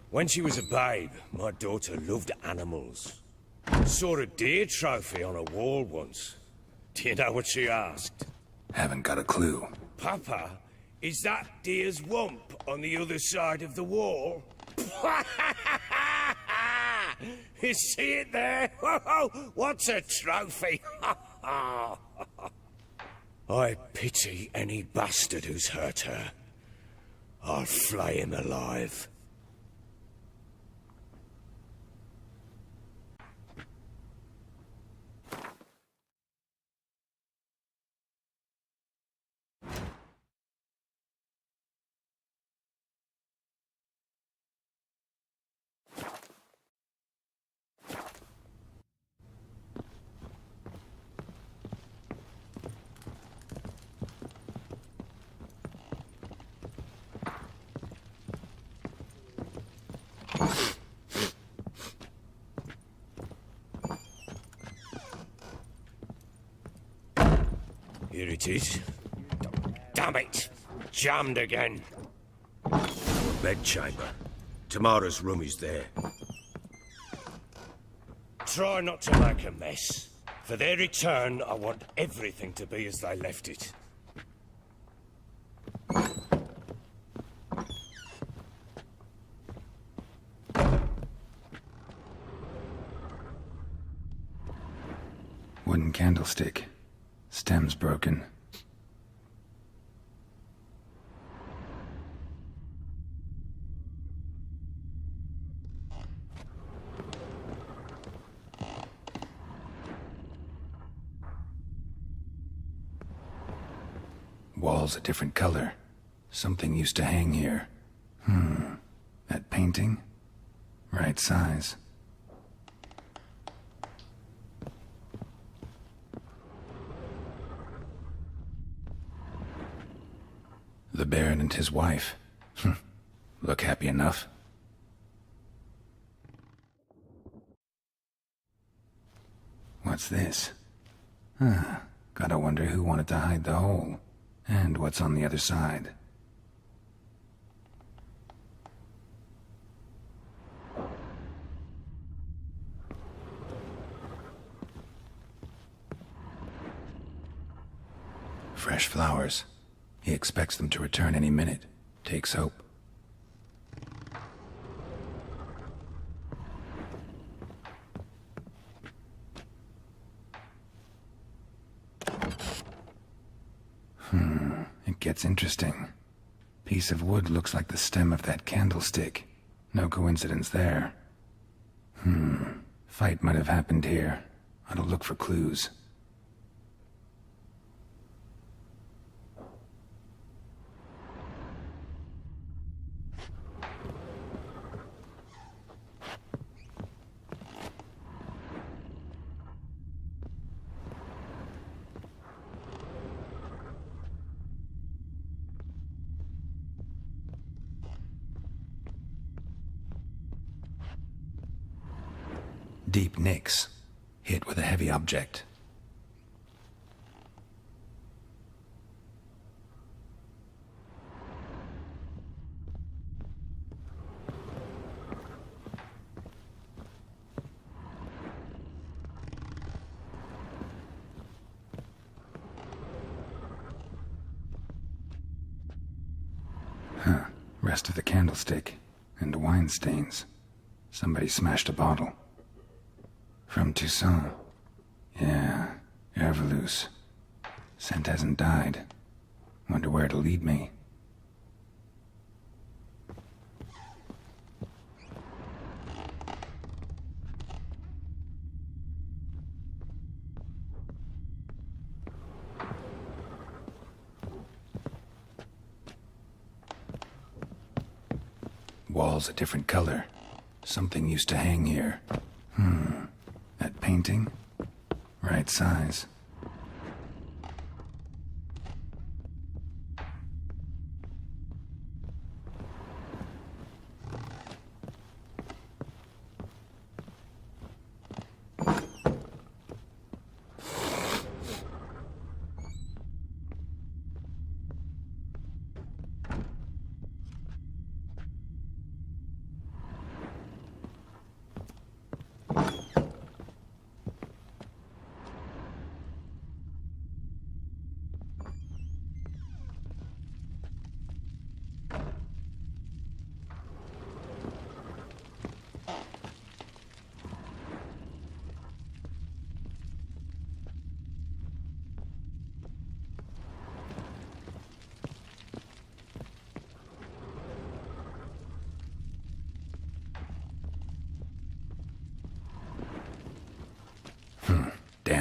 When she was a babe, my daughter loved animals. Saw a deer trophy on a wall once. Do you know what she asked? Haven't got a clue. Papa, is that deer's wump on the other side of the wall? You see it there? What's a trophy? I pity any bastard who's hurt her. I'll flay him alive. Here it is. Damn it! Jammed again. Our bedchamber. Tamara's room is there. Try not to make a mess. For their return, I want everything to be as they left it. Wooden candlestick. Stem's broken. Wall's a different color. Something used to hang here. That painting? Right size. The Baron and his wife. Look happy enough. What's this? Gotta wonder who wanted to hide the hole. And what's on the other side. Fresh flowers. He expects them to return any minute. Takes hope. It gets interesting. Piece of wood looks like the stem of that candlestick. No coincidence there. Fight might have happened here. Ought to look for clues. Deep nicks, hit with a heavy object. Rest of the candlestick, and wine stains. Somebody smashed a bottle. From Toussaint. Yeah, Herveloos. Scent hasn't died. Wonder where it'll lead me. Wall's a different color. Something used to hang here. That painting? Right size.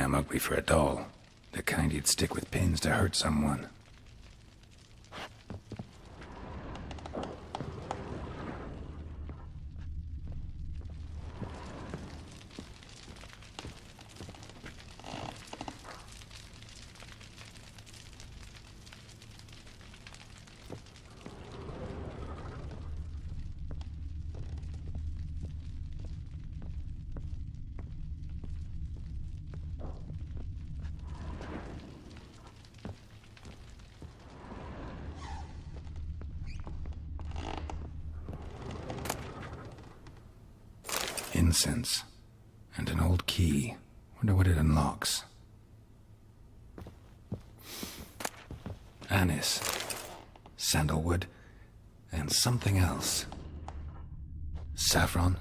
damn ugly for a doll. The kind you'd stick with pins to hurt someone. Incense. And an old key. Wonder what it unlocks. Anise. Sandalwood. And something else. Saffron?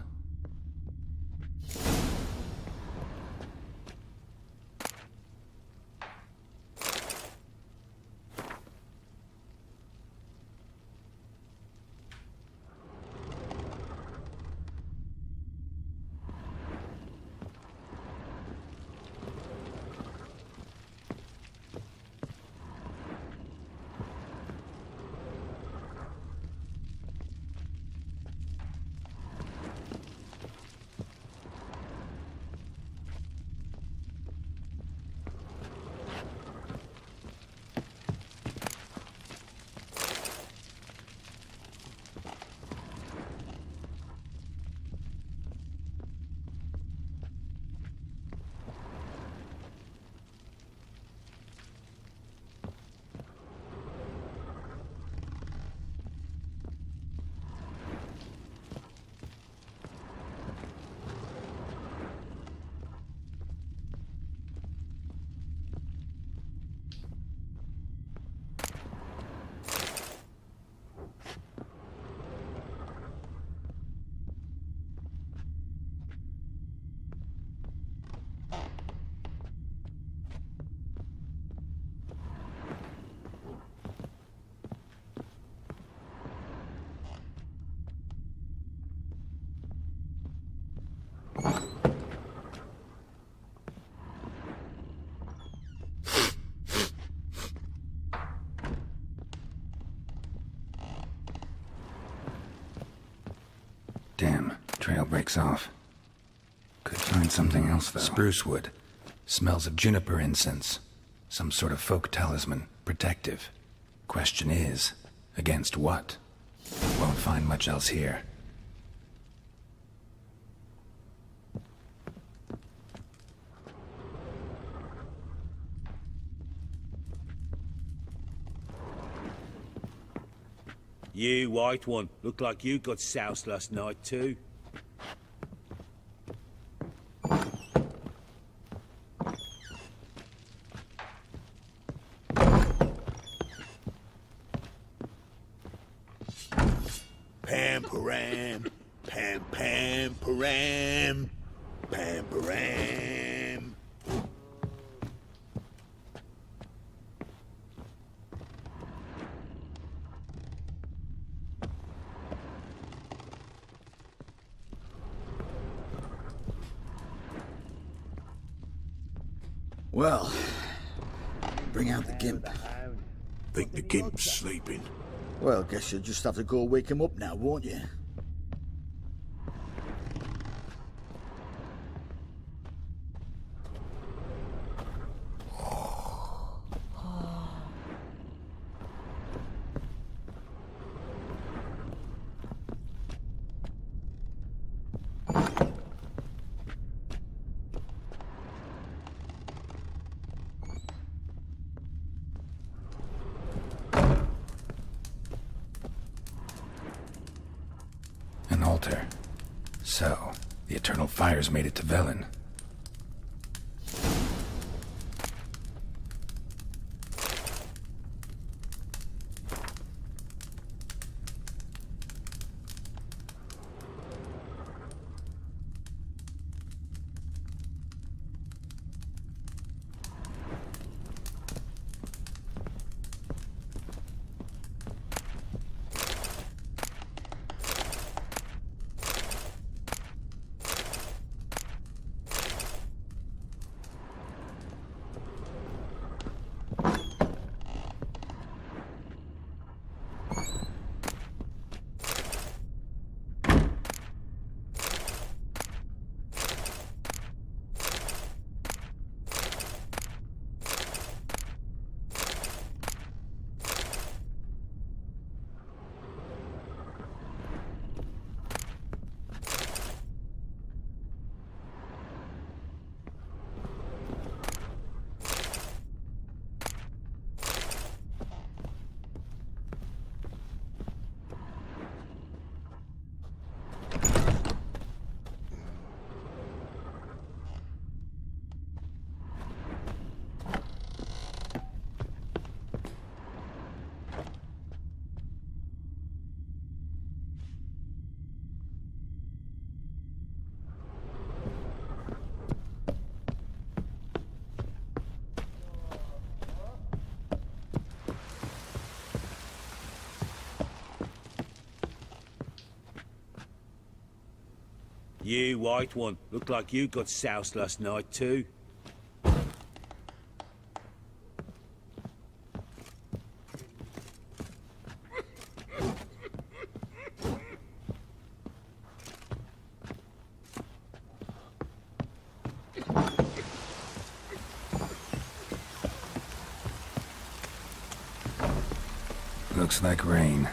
Damn, trail breaks off. Could find something else, though. Spruce wood. Smells of juniper incense. Some sort of folk talisman. Protective. Question is, against what? Won't find much else here. You, white one, look like you got soused last night too. Pam-param, pam-pam-param, pam-param. Well, bring out the gimp. Think the gimp's sleeping. Well, guess you'll just have to go wake him up now, won't you? An altar. So, the eternal fires made it to Velen. You white one. Looked like you got soused last night too. Looks like rain.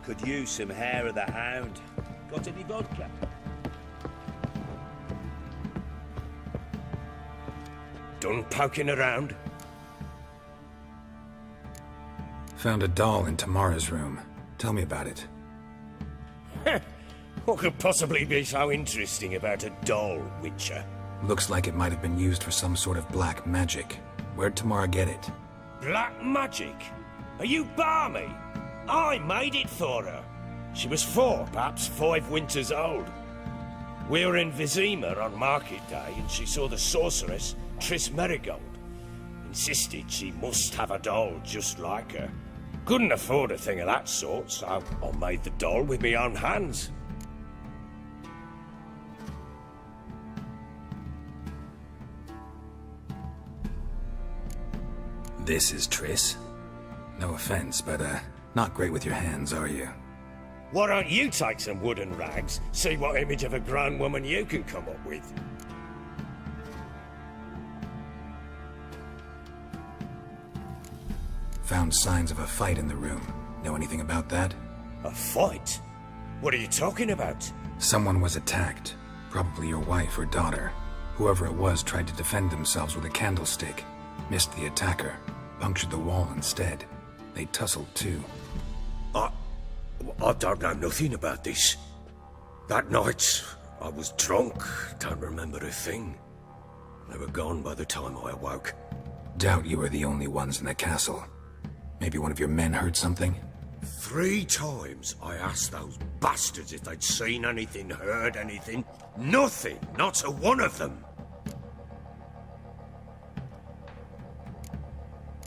Could use some hair of the hound. Got any vodka? Done poking around? Found a doll in Tamara's room. Tell me about it. What could possibly be so interesting about a doll, Witcher? Looks like it might have been used for some sort of black magic. Where'd Tamara get it? Black magic? Are you balmy? I made it for her. She was 4, perhaps 5 winters old. We were in Vizima on market day, and she saw the sorceress, Triss Merigold. Insisted she must have a doll just like her. Couldn't afford a thing of that sort, so I made the doll with my own hands. This is Triss. No offense, but, not great with your hands, are you? Why don't you take some wooden rags, see what image of a grown woman you can come up with? Found signs of a fight in the room. Know anything about that? A fight? What are you talking about? Someone was attacked. Probably your wife or daughter. Whoever it was tried to defend themselves with a candlestick. Missed the attacker. Punctured the wall instead. They tussled too. I don't know nothing about this. That night, I was drunk. Don't remember a thing. They were gone by the time I awoke. Doubt you were the only ones in the castle. Maybe one of your men heard something? 3 times I asked those bastards if they'd seen anything, heard anything. Nothing! Not a one of them!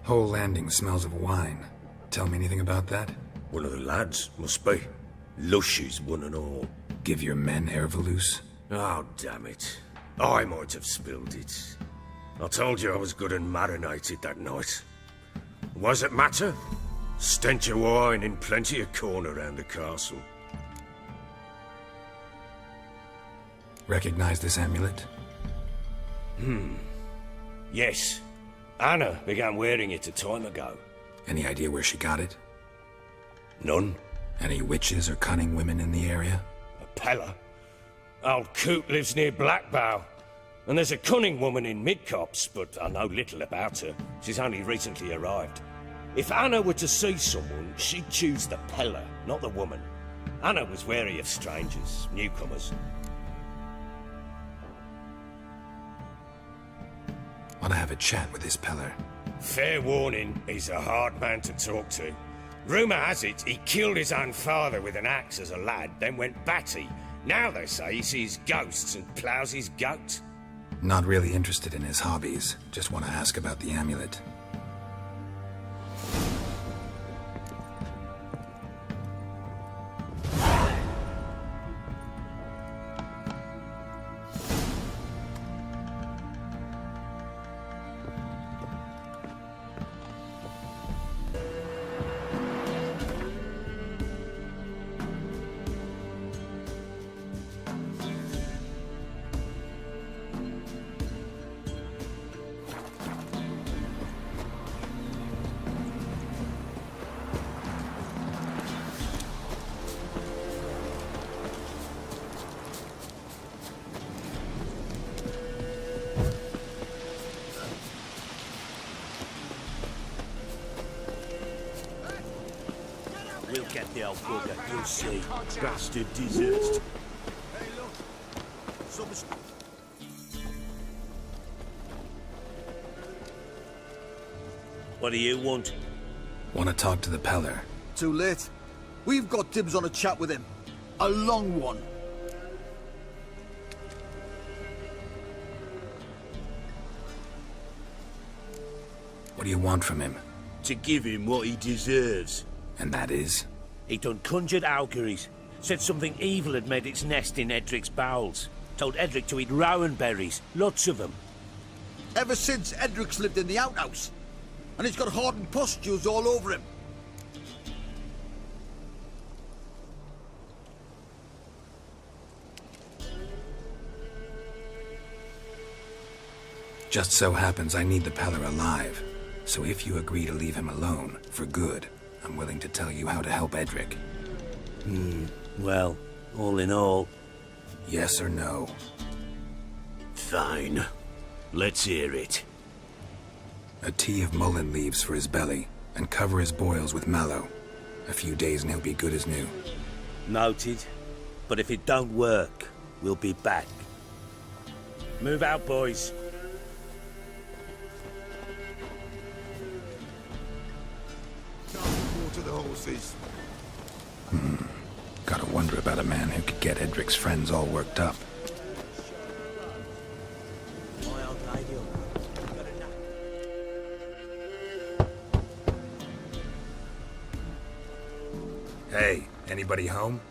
Whole landing smells of wine. Tell me anything about that? One of the lads, must be. Lushes, one and all. Give your men Ervalus? Oh, damn it. I might have spilled it. I told you I was good and marinated that night. What does it matter? Stench of wine in plenty of corn around the castle. Recognize this amulet? Yes. Anna began wearing it a time ago. Any idea where she got it? None. Any witches or cunning women in the area? A Pella. Old Coot lives near Blackbow. And there's a cunning woman in Midcopse, but I know little about her. She's only recently arrived. If Anna were to see someone, she'd choose the Pella, not the woman. Anna was wary of strangers, newcomers. Want to have a chat with this Peller? Fair warning, he's a hard man to talk to. Rumour has it he killed his own father with an axe as a lad, then went batty. Now they say he sees ghosts and ploughs his goat. Not really interested in his hobbies. Just want to ask about the amulet. We'll get the old bugger, you'll see. Bastard deserts. Hey, look. Something's... What do you want? Want to talk to the Peller. Too late. We've got dibs on a chat with him. A long one. What do you want from him? To give him what he deserves. And that is? He done conjured auguries. Said something evil had made its nest in Edric's bowels. Told Edric to eat rowan berries, lots of them. Ever since Edric's lived in the outhouse. And he's got hardened pustules all over him. Just so happens I need the Peller alive. So if you agree to leave him alone, for good, I'm willing to tell you how to help Edric. Well, all in all... Yes or no? Fine. Let's hear it. A tea of mullein leaves for his belly, and cover his boils with mallow. A few days and he'll be good as new. Noted. But if it don't work, we'll be back. Move out, boys. Water the horses. Gotta wonder about a man who could get Edric's friends all worked up. Hey, anybody home?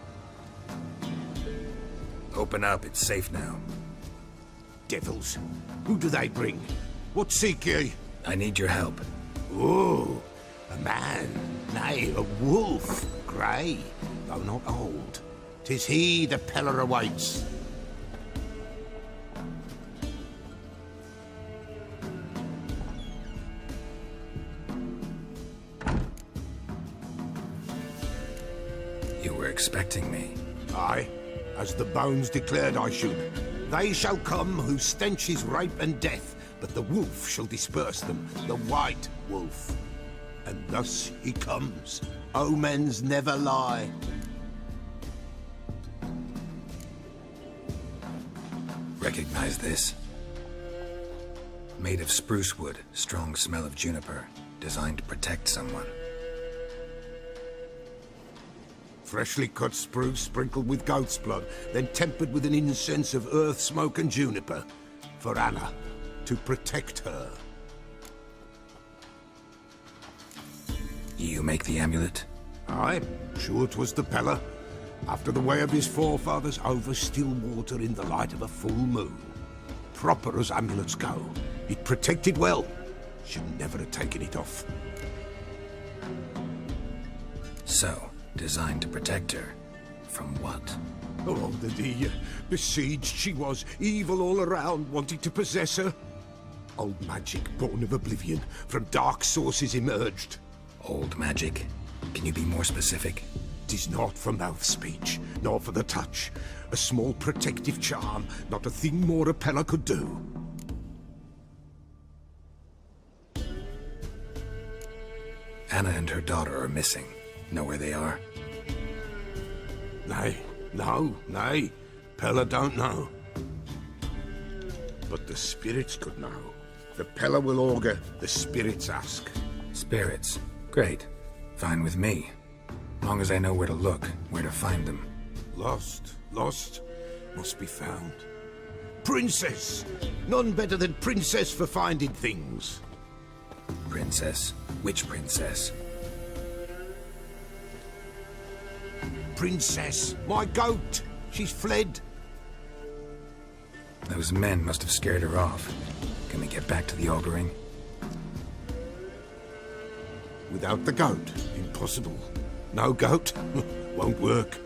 Open up, it's safe now. Devils. Who do they bring? What seek ye? I need your help. Oh, a man. Nay, a wolf. Grey, though not old. 'Tis he the Peller awaits. You were expecting me. Aye, as the bones declared I should. They shall come whose stench is rape and death, but the wolf shall disperse them, the white wolf. And thus he comes. Omens never lie. Recognize this? Made of spruce wood, strong smell of juniper, designed to protect someone. Freshly cut spruce sprinkled with goat's blood, then tempered with an incense of earth, smoke and juniper. For Anna, to protect her. You make the amulet? Aye, sure 'twas the Peller. After the way of his forefathers, over still water in the light of a full moon. Proper as amulets go. It protected well. Should never have taken it off. So, designed to protect her. From what? Oh, the besieged she was, evil all around, wanting to possess her. Old magic, born of oblivion, from dark sources emerged. Old magic? Can you be more specific? 'Tis not for mouth speech, nor for the touch. A small protective charm, not a thing more a Peller could do. Anna and her daughter are missing. Know where they are? Nay, nay. Peller don't know. But the spirits could know. The Peller will augur, the spirits ask. Spirits. Great. Fine with me. Long as I know where to look, where to find them. Lost, must be found. Princess! None better than Princess for finding things. Princess? Which princess? Princess, my goat! She's fled. Those men must have scared her off. Can we get back to the auguring? Without the goat, impossible. No goat, won't work.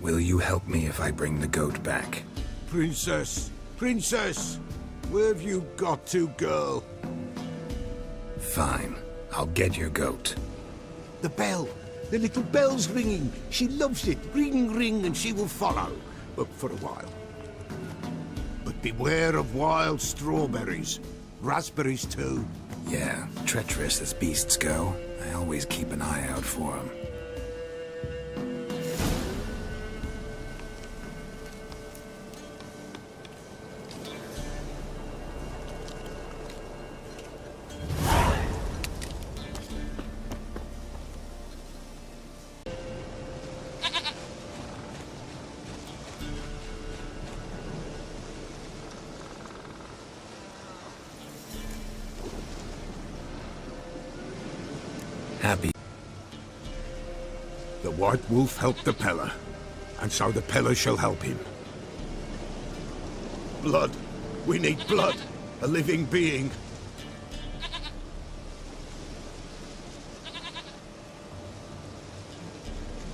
Will you help me if I bring the goat back? Princess, where have you got to, girl? Fine. I'll get your goat. The bell, the little bell's ringing. She loves it. Ring, ring, and she will follow. But for a while. But beware of wild strawberries. Raspberries, too. Yeah, treacherous as beasts go. I always keep an eye out for them. Happy. The White Wolf helped the Peller, and so the Peller shall help him. Blood. We need blood. A living being.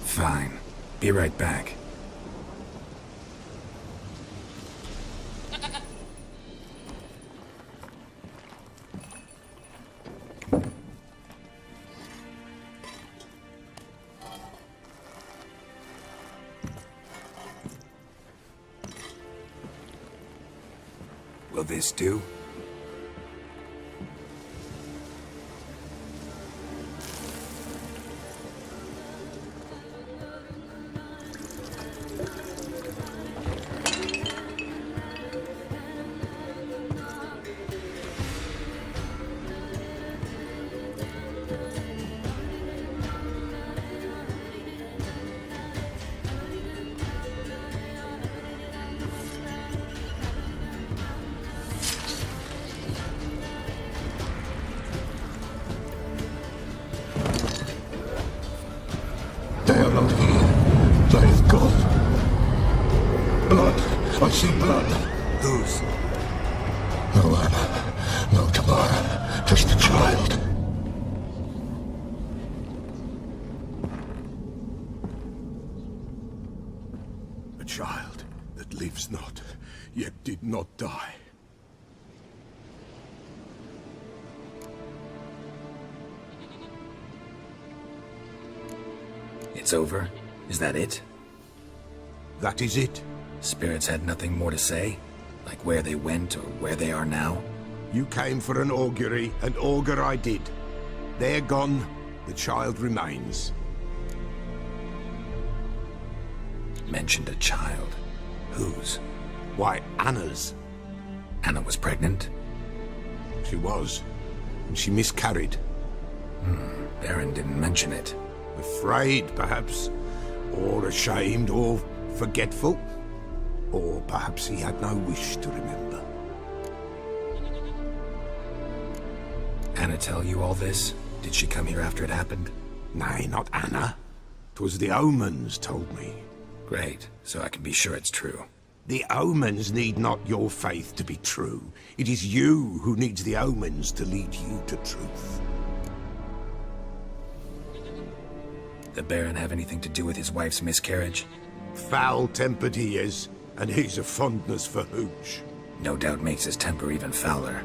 Fine. Be right back. Will this do? They are not here. They've gone. Blood. I see blood. Whose? No Anna. No Tamara. Just the child. A child that lives not, yet did not die. It's over? Is that it? That is it. Spirits had nothing more to say? Like where they went or where they are now? You came for an augury, and augur I did. They're gone. The child remains. Mentioned a child. Whose? Why, Anna's. Anna was pregnant? She was. And she miscarried. Baron didn't mention it. Afraid, perhaps. Or ashamed, or forgetful. Or perhaps he had no wish to remember. Anna tell you all this? Did she come here after it happened? Nay, not Anna. 'Twas the omens told me. Great, so I can be sure it's true. The omens need not your faith to be true. It is you who needs the omens to lead you to truth. The Baron have anything to do with his wife's miscarriage? Foul-tempered he is, and he's a fondness for hooch. No doubt makes his temper even fouler.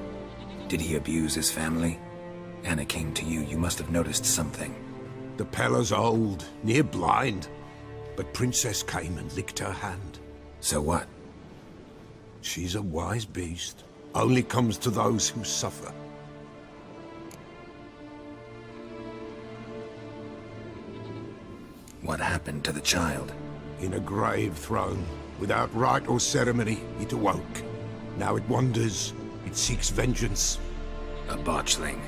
Did he abuse his family? Anna came to you, you must have noticed something. The Peller's old, near blind, but Princess came and licked her hand. So what? She's a wise beast, only comes to those who suffer. What happened to the child? In a grave thrown, without rite or ceremony, it awoke. Now it wanders, it seeks vengeance. A botchling.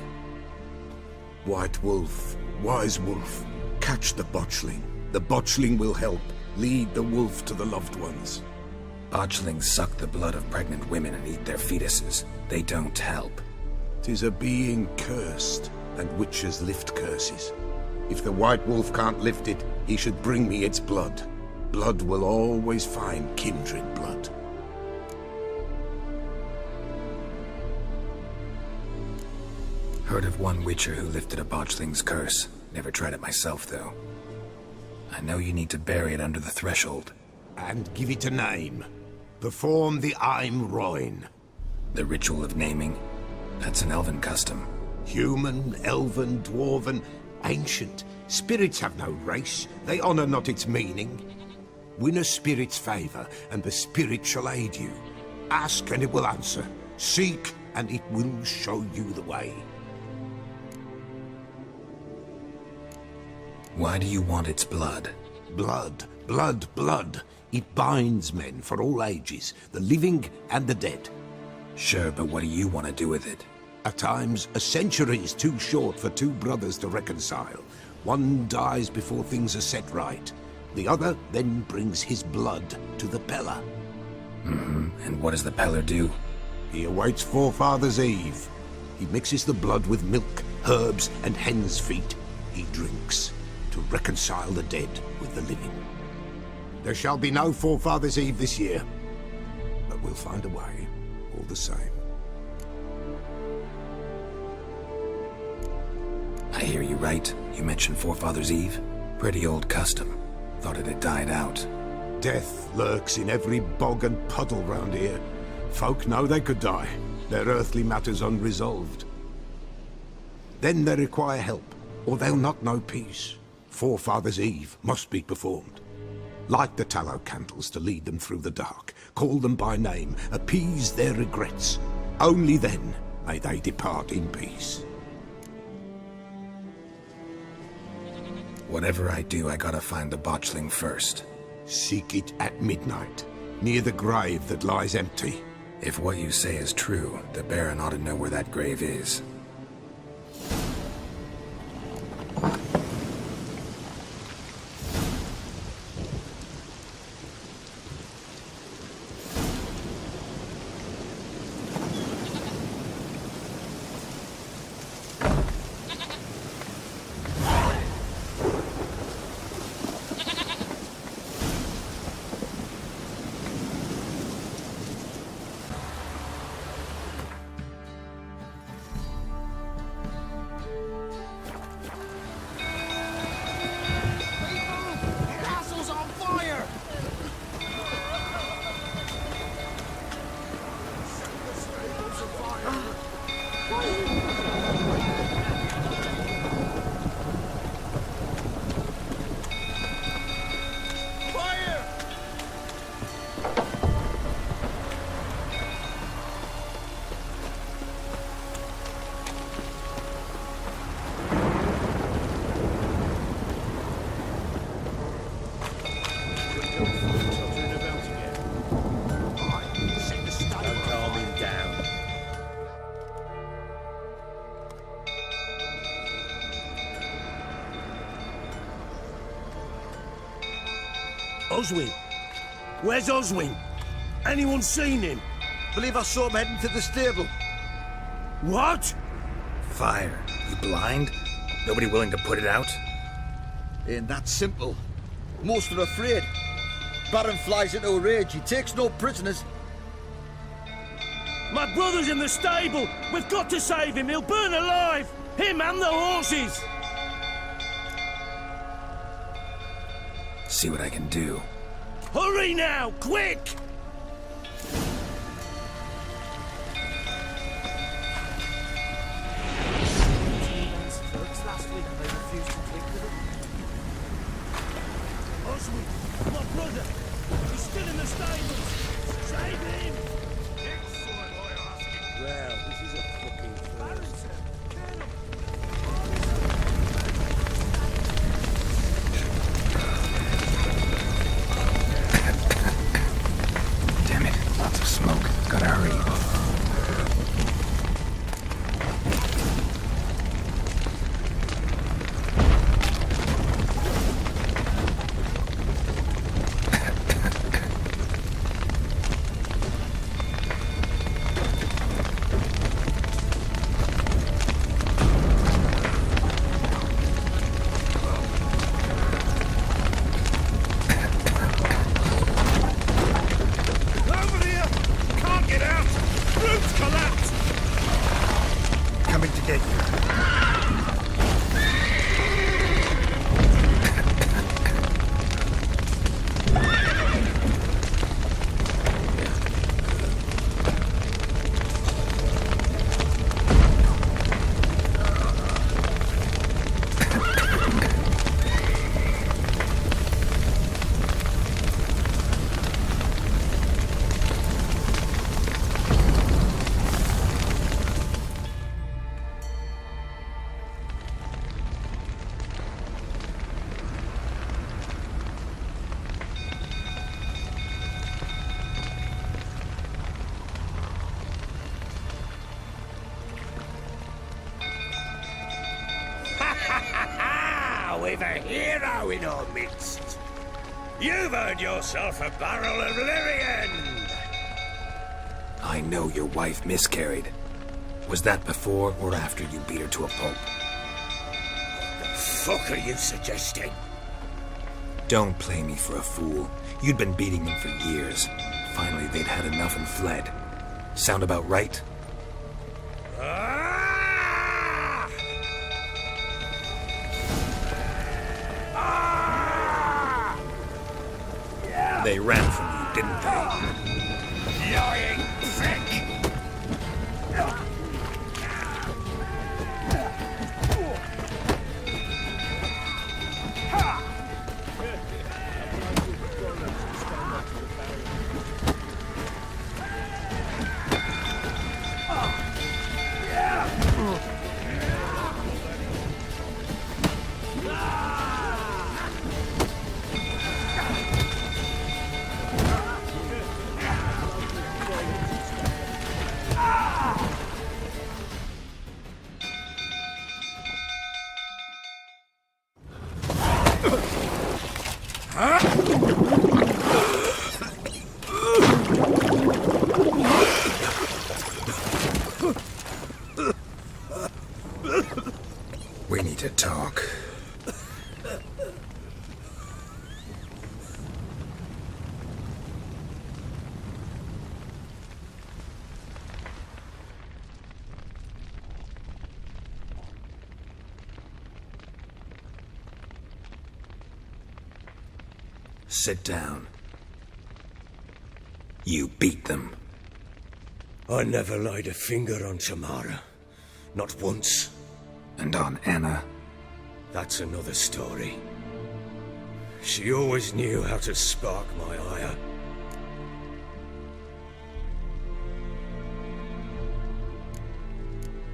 White Wolf, Wise Wolf, catch the botchling. The botchling will help, lead the wolf to the loved ones. Botchlings suck the blood of pregnant women and eat their fetuses. They don't help. 'Tis a being cursed, and witches lift curses. If the White Wolf can't lift it, he should bring me its blood. Blood will always find kindred blood. Heard of one witcher who lifted a botchling's curse. Never tried it myself, though. I know you need to bury it under the threshold. And give it a name. Perform the Aim Roin. The ritual of naming? That's an elven custom. Human, elven, dwarven, ancient. Spirits have no race. They honor not its meaning. Win a spirit's favor, and the spirit shall aid you. Ask, and it will answer. Seek, and it will show you the way. Why do you want its blood? Blood, blood, blood. It binds men for all ages, the living and the dead. Sure, but what do you want to do with it? At times, a century is too short for two brothers to reconcile. One dies before things are set right. The other then brings his blood to the Peller. And what does the Peller do? He awaits Forefather's Eve. He mixes the blood with milk, herbs, and hen's feet. he drinks, to reconcile the dead with the living. There shall be no Forefathers' Eve this year, but we'll find a way, all the same. I hear you right. You mentioned Forefathers' Eve. Pretty old custom. Thought it had died out. Death lurks in every bog and puddle round here. Folk know they could die, their earthly matters unresolved. Then they require help, or they'll not know peace. Forefathers' Eve must be performed. Light the tallow candles to lead them through the dark. Call them by name, appease their regrets. Only then may they depart in peace. Whatever I do, I gotta find the botchling first. Seek it at midnight, near the grave that lies empty. If what you say is true, the Baron ought to know where that grave is. Oswin? Where's Oswin? Anyone seen him? Believe I saw him heading to the stable. What? Fire. You blind? Nobody willing to put it out? Ain't that simple. Most are afraid. Baron flies into a rage. He takes no prisoners. My brother's in the stable. We've got to save him. He'll burn alive. Him and the horses. See what I can do. Hurry now, quick! Oswin, my brother. He's still in the stables. Save him! Well, this is a fucking first. Damn it. Lots of smoke. Gotta hurry. Coming to get you. We've a hero in our midst. You've earned yourself a barrel of Lyrian. I know your wife miscarried. Was that before or after you beat her to a pulp? fuck are you suggesting? Don't play me for a fool. You'd been beating them for years. Finally, they'd had enough and fled. Sound about right? Ah! Ah! They ran from you, didn't they? Lying prick! We need to talk. Sit down. You beat them. I never laid a finger on Tamara. Not once. And on Anna. That's another story. She always knew how to spark my ire.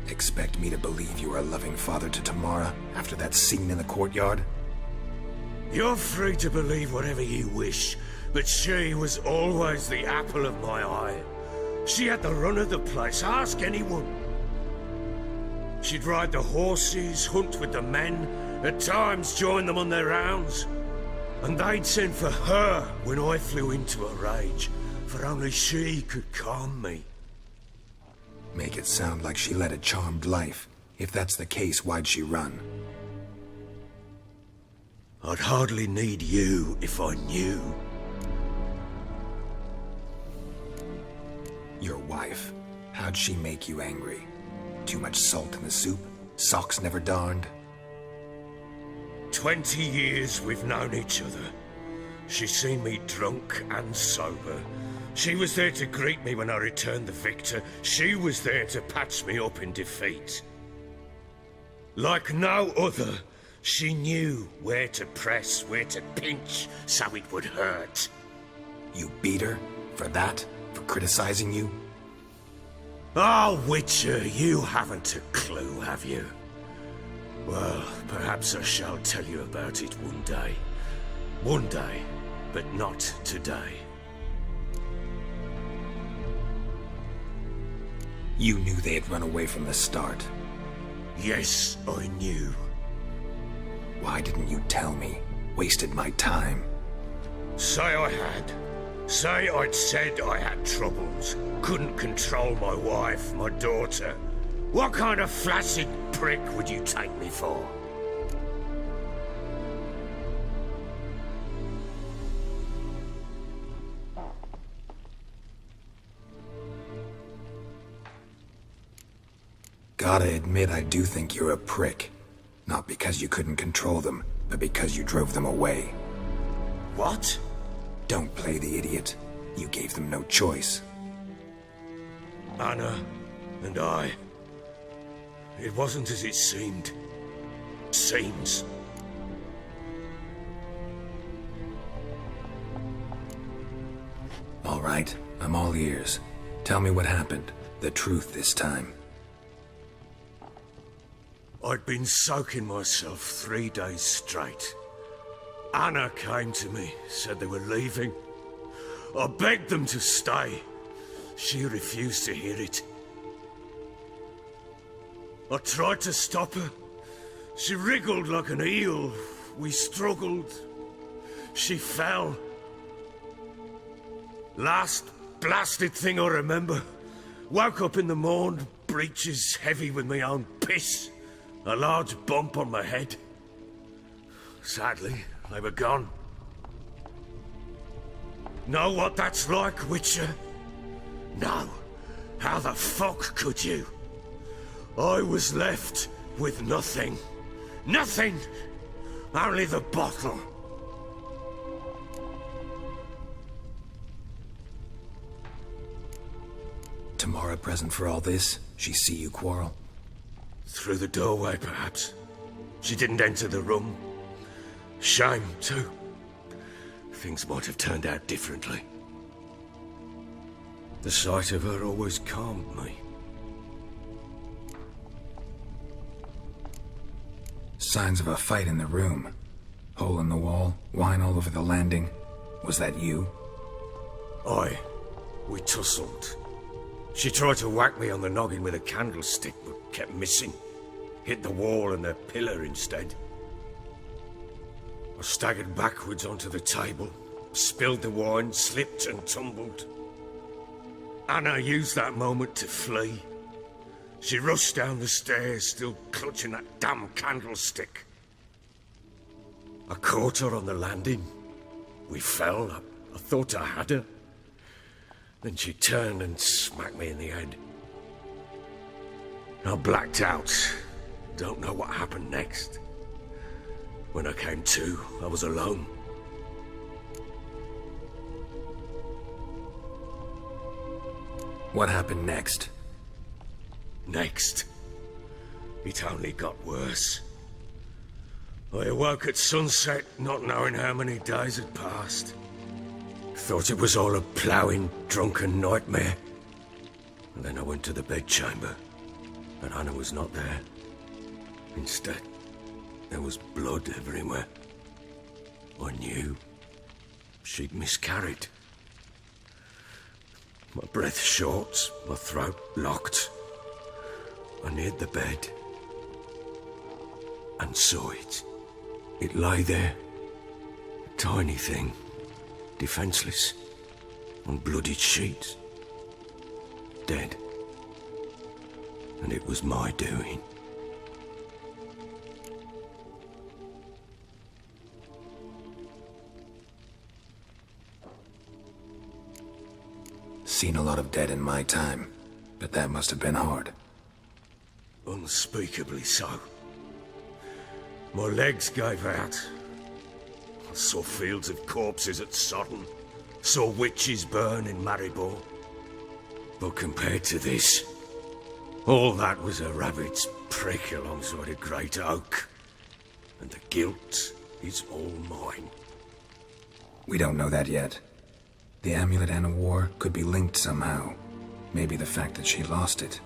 Expect me to believe you are a loving father to Tamara after that scene in the courtyard? You're free to believe whatever you wish, but she was always the apple of my eye. She had the run of the place, ask anyone. She'd ride the horses, hunt with the men, at times join them on their rounds. And they'd send for her when I flew into a rage, for only she could calm me. Make it sound like she led a charmed life. If that's the case, why'd she run? I'd hardly need you if I knew. Your wife. How'd she make you angry? Too much salt in the soup? Socks never darned? 20 years we've known each other. She's seen me drunk and sober. She was there to greet me when I returned the victor. She was there to patch me up in defeat. Like no other, she knew where to press, where to pinch, so it would hurt. You beat her? For that? For criticizing you? Oh, Witcher, you haven't a clue, have you? Well, perhaps I shall tell you about it one day. One day, but not today. You knew they had run away from the start. Yes, I knew. Why didn't you tell me? Wasted my time. Say I had. Say I'd said I had troubles. Couldn't control my wife, my daughter. What kind of flaccid prick would you take me for? Gotta admit, I do think you're a prick. Not because you couldn't control them, but because you drove them away. What? Don't play the idiot. You gave them no choice. Anna and I. It wasn't as it seemed. Seems. All right, I'm all ears. Tell me what happened. The truth this time. I'd been soaking myself 3 days straight. Anna came to me, said they were leaving. I begged them to stay. She refused to hear it. I tried to stop her. She wriggled like an eel. We struggled. She fell. Last blasted thing I remember. Woke up in the morn, breeches heavy with my own piss. A large bump on my head. Sadly, they were gone. Know what that's like, Witcher? No. How the fuck could you? I was left with nothing. Nothing! Only the bottle. Tamara present for all this? She see you quarrel? Through the doorway, perhaps. She didn't enter the room. Shame, too. Things might have turned out differently. The sight of her always calmed me. Signs of a fight in the room. Hole in the wall, wine all over the landing. Was that you? Aye. We tussled. She tried to whack me on the noggin with a candlestick, but kept missing. Hit the wall and a pillar instead. I staggered backwards onto the table, spilled the wine, slipped and tumbled. Anna used that moment to flee. She rushed down the stairs, still clutching that damn candlestick. I caught her on the landing. We fell. I thought I had her. Then she turned and smacked me in the head. I blacked out. Don't know what happened next. When I came to, I was alone. What happened next? Next, it only got worse. I awoke at sunset, not knowing how many days had passed. Thought it was all a ploughing, drunken nightmare. And then I went to the bedchamber, but Anna was not there. Instead, there was blood everywhere. I knew she'd miscarried. My breath short, my throat locked. I neared the bed and saw it. It lay there, a tiny thing, defenseless, on bloodied sheets, dead. And it was my doing. Seen a lot of dead in my time, but that must have been hard. Unspeakably so. My legs gave out. I saw fields of corpses at Sodden. Saw witches burn in Maribor. But compared to this, all that was a rabbit's prick alongside a great oak. And the guilt is all mine. We don't know that yet. The amulet Anna wore could be linked somehow. Maybe the fact that she lost it.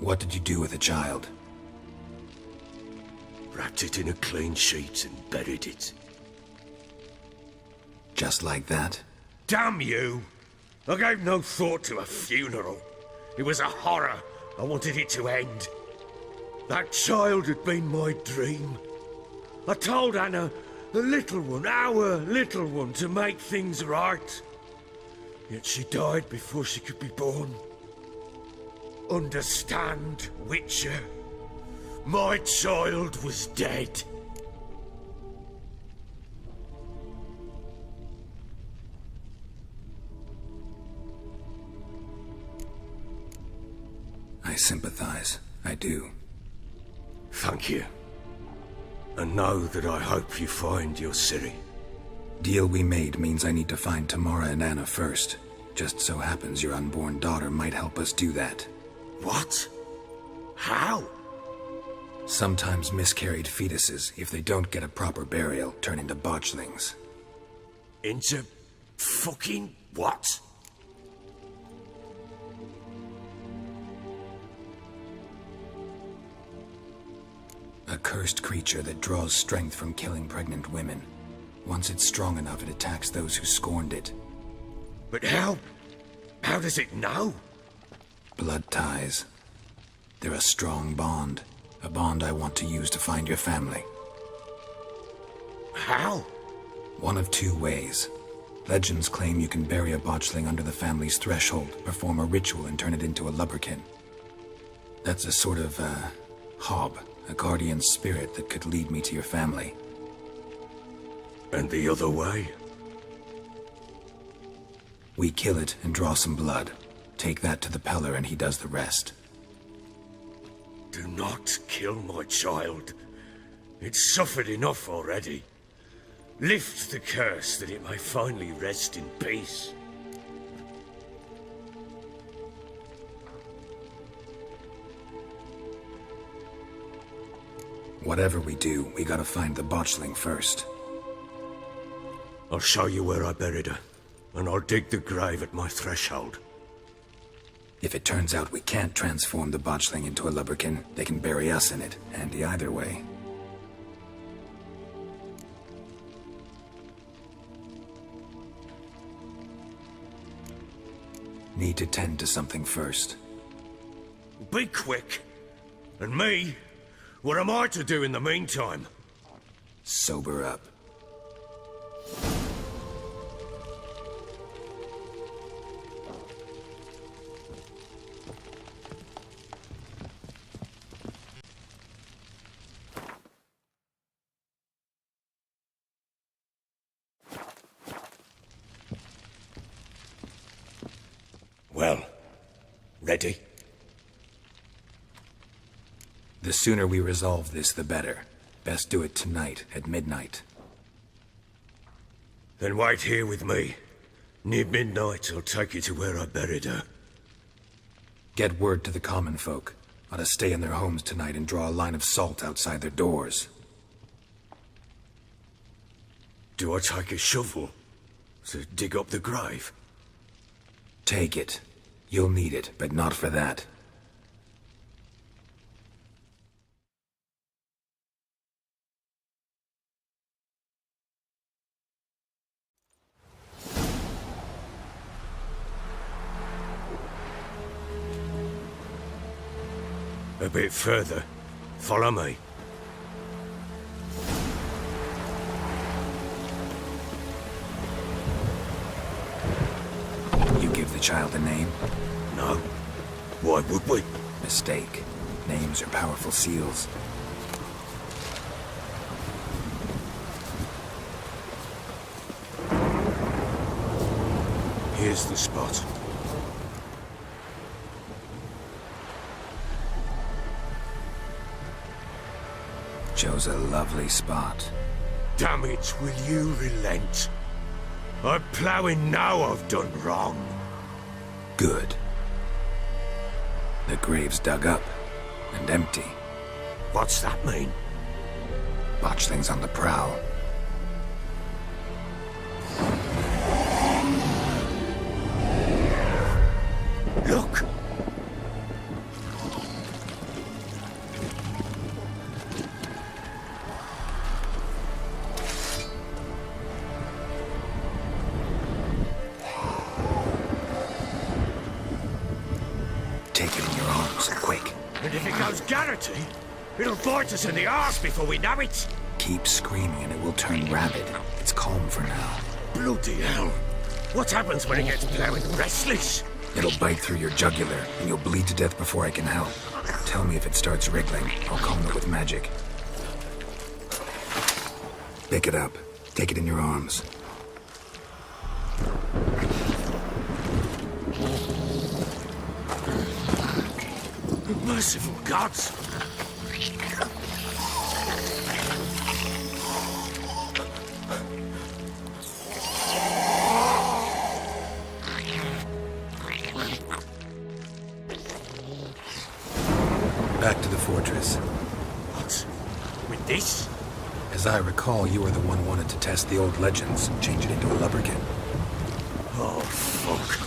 What did you do with the child? Wrapped it in a clean sheet and buried it. Just like that? Damn you! I gave no thought to a funeral. It was a horror. I wanted it to end. That child had been my dream. I told Anna, the little one, our little one, to make things right. Yet she died before she could be born. Understand, Witcher? My child was dead. I sympathize. I do. Thank you. And know that I hope you find your Ciri. Deal we made means I need to find Tamara and Anna first. Just so happens your unborn daughter might help us do that. What? How? Sometimes miscarried fetuses, if they don't get a proper burial, turn into botchlings. Into fucking what? A cursed creature that draws strength from killing pregnant women. Once it's strong enough, it attacks those who scorned it. But how? How does it know? Blood ties. They're a strong bond. A bond I want to use to find your family. How? One of two ways. Legends claim you can bury a botchling under the family's threshold, perform a ritual, and turn it into a lubberkin. That's a sort of, Hob, a guardian spirit that could lead me to your family. And the other way? We kill it and draw some blood. Take that to the Peller and he does the rest. Do not kill my child. It's suffered enough already. Lift the curse that it may finally rest in peace. Whatever we do, we gotta find the botchling first. I'll show you where I buried her, and I'll dig the grave at my threshold. If it turns out we can't transform the botchling into a lubberkin, they can bury us in it, handy either way. Need to tend to something first. Be quick. And me? What am I to do in the meantime? Sober up. Well, ready? The sooner we resolve this, the better. Best do it tonight, at midnight. Then wait here with me. Near midnight, I'll take you to where I buried her. Get word to the common folk. Ought to stay in their homes tonight and draw a line of salt outside their doors. Do I take a shovel to dig up the grave? Take it. You'll need it, but not for that. A bit further. Follow me. You give the child a name? No. Why would we? Mistake. Names are powerful seals. Here's the spot. Chose a lovely spot. Damn it, will you relent? I'm ploughing now I've done wrong. Good. The grave's dug up and empty. What's that mean? Botchling's on the prowl. Look! Take it in your arms, quick. And if it goes Garrity, it'll bite us in the arse before we know it. Keep screaming and it will turn rabid. It's calm for now. Bloody hell. What happens when it gets plowing restless? It'll bite through your jugular, and you'll bleed to death before I can help. Tell me if it starts wriggling. I'll calm it with magic. Pick it up. Take it in your arms. Merciful gods! Back to the fortress. What? With this? As I recall, you were the one wanted to test the old legends, change it into a lubberkin. Oh, fuck.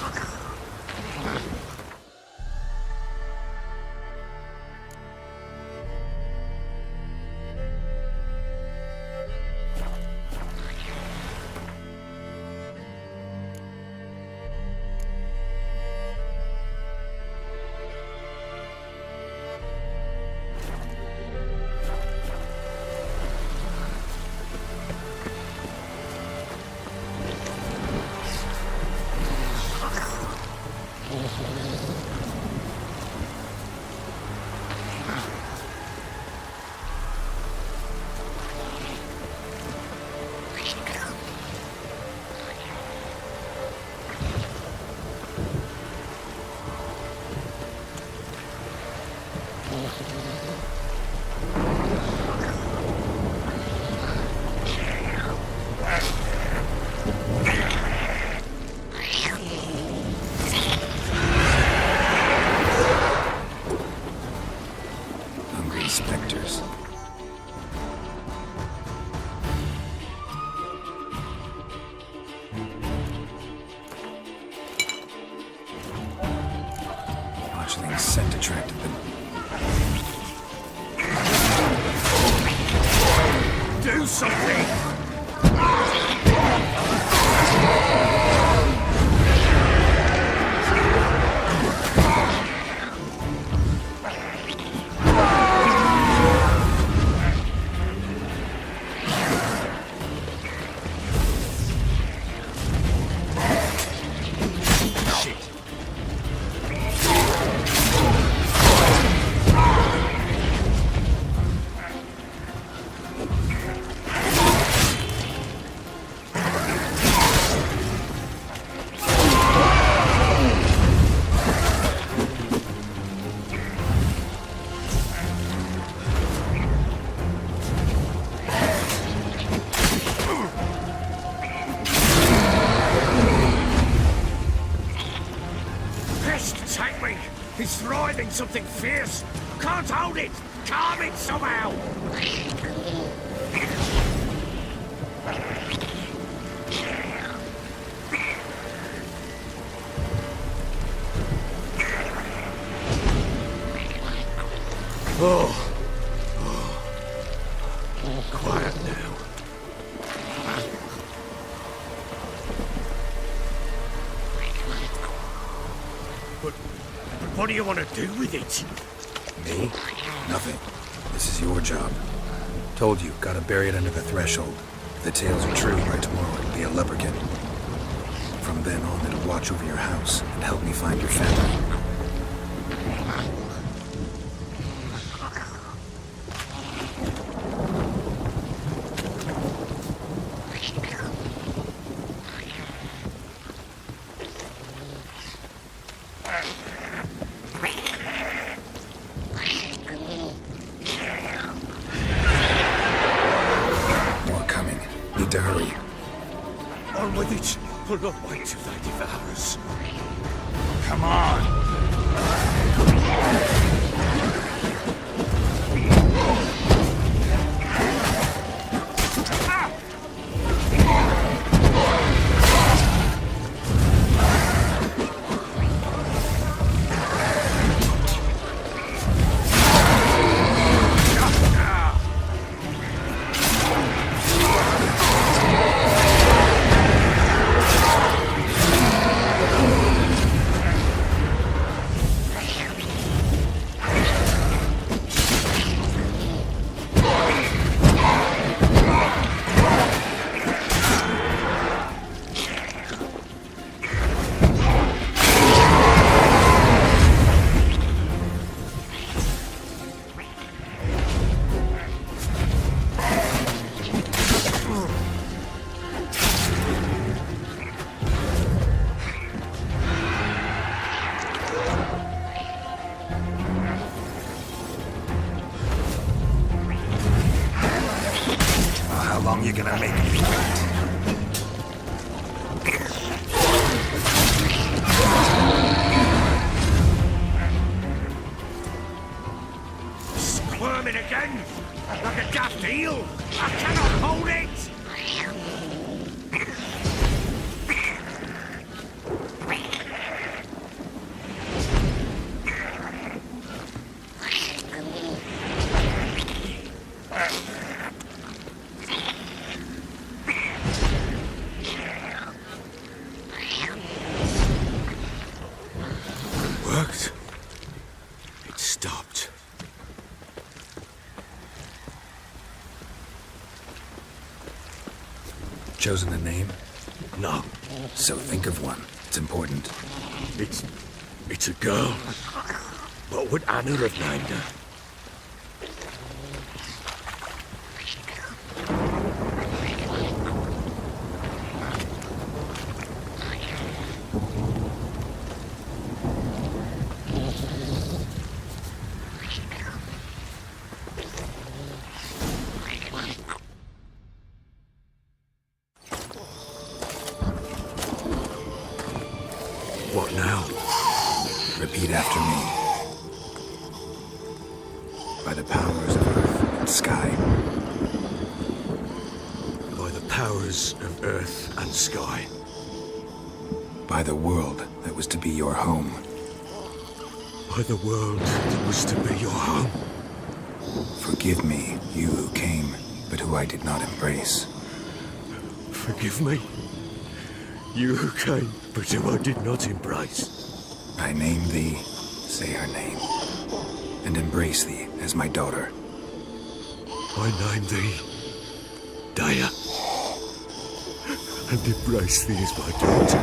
scent attracted them. Do something! He's thriving something fierce. Can't hold it. Calm it somehow. Quiet now. But what do you want to do with it? Me? Nothing. This is your job. Told you, gotta bury it under the threshold. If the tales are true, by tomorrow it'll be a leprechaun. From then on, it'll watch over your house and help me find your family. To hurry. On with it. We'll not wait till they devour us. Come on! How long you gonna make me wait? Squirming again, like a daft eel. I cannot hold it. Worked. It stopped. Chosen a name? No. So think of one. It's important. It's a girl. What would Anna have named her? What now? Repeat after me. By the powers of earth and sky. By the powers of earth and sky. By the world that was to be your home. by the world that was to be your home. Forgive me, you who came, but who I did not embrace. Forgive me, you who came, but who I did not embrace. I name thee, say her name, and embrace thee as my daughter. I name thee Daya, and embrace thee as my daughter.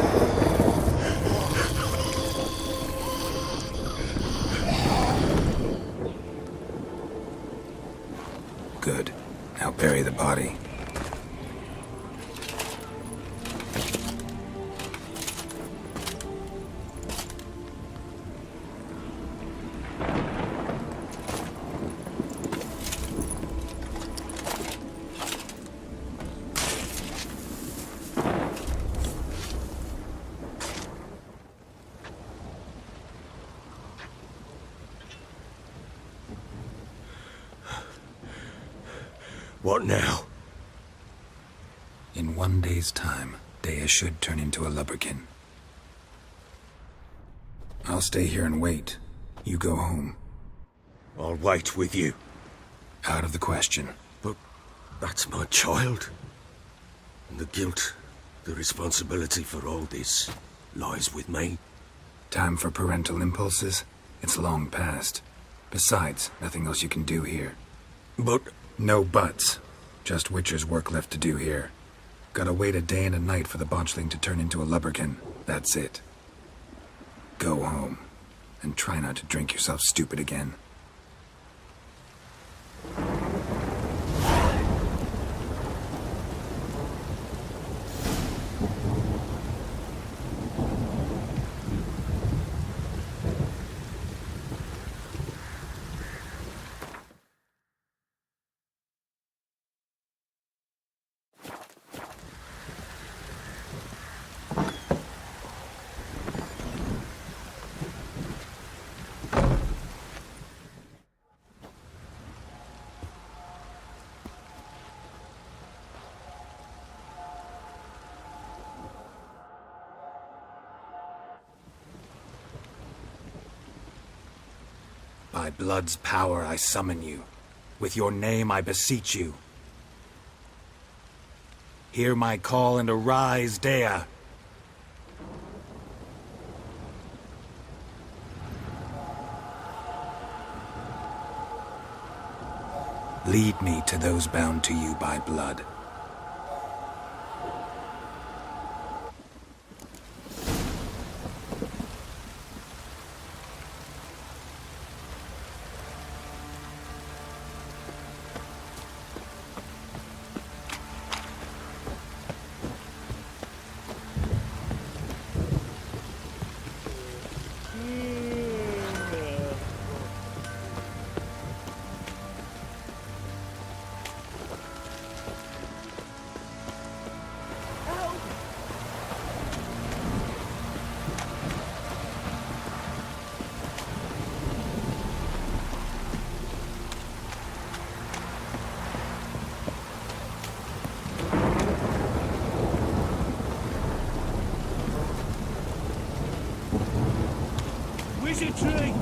Good. Now bury the body. What now? In 1 day's time, Dea should turn into a lubberkin. I'll stay here and wait. You go home. I'll wait with you. Out of the question. But that's my child. And the guilt, the responsibility for all this lies with me. Time for parental impulses? It's long past. Besides, nothing else you can do here. But No buts. Just Witcher's work left to do here. Gotta wait a day and a night for the botchling to turn into a lubberkin. That's it. Go home. And try not to drink yourself stupid again. By blood's power I summon you. With your name I beseech you. Hear my call and arise, Dea. Lead me to those bound to you by blood. Wizardry!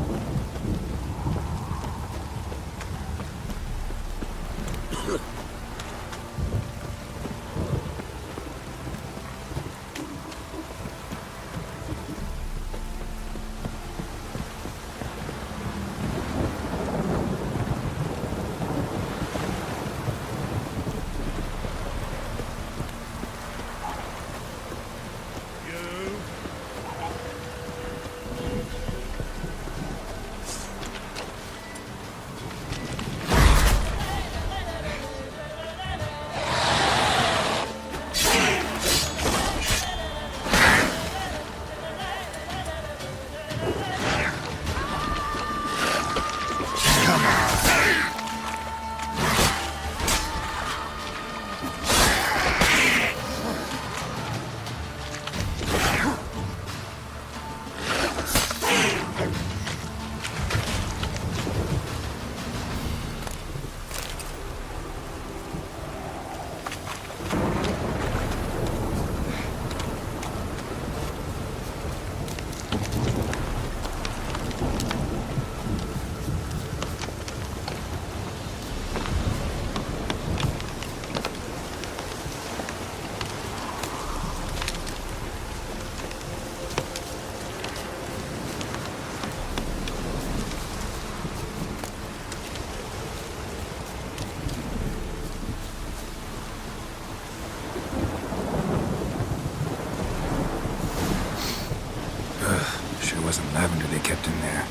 some lavender they kept in there.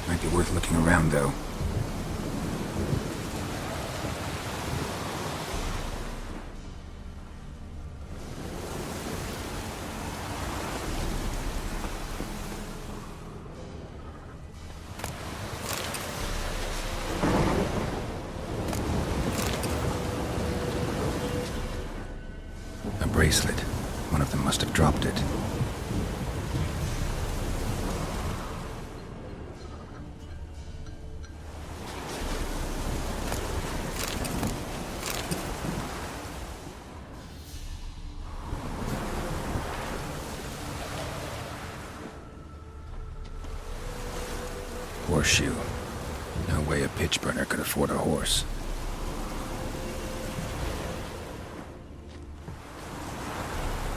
Might be worth looking around, though. A bracelet. One of them must have dropped it. Horseshoe. No way a pitch burner could afford a horse.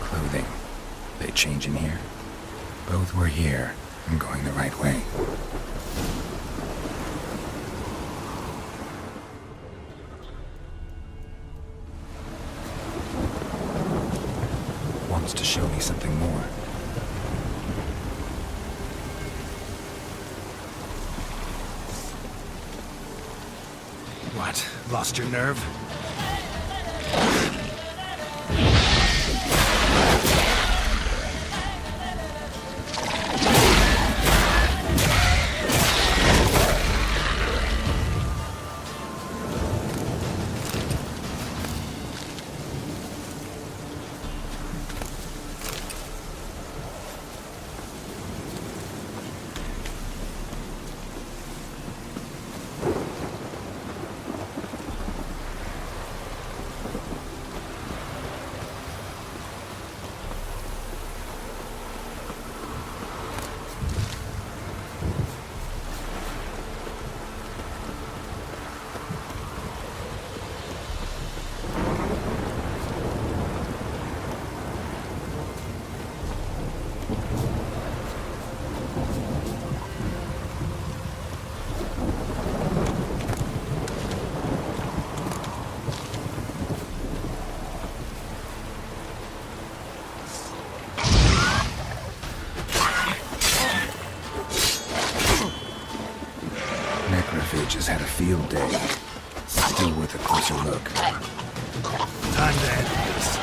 Clothing. They change in here? Both were here. I'm going the right way. Wants to show me something more. What? Lost your nerve? Necrophages had a field day. Still worth a closer look. Time to end this.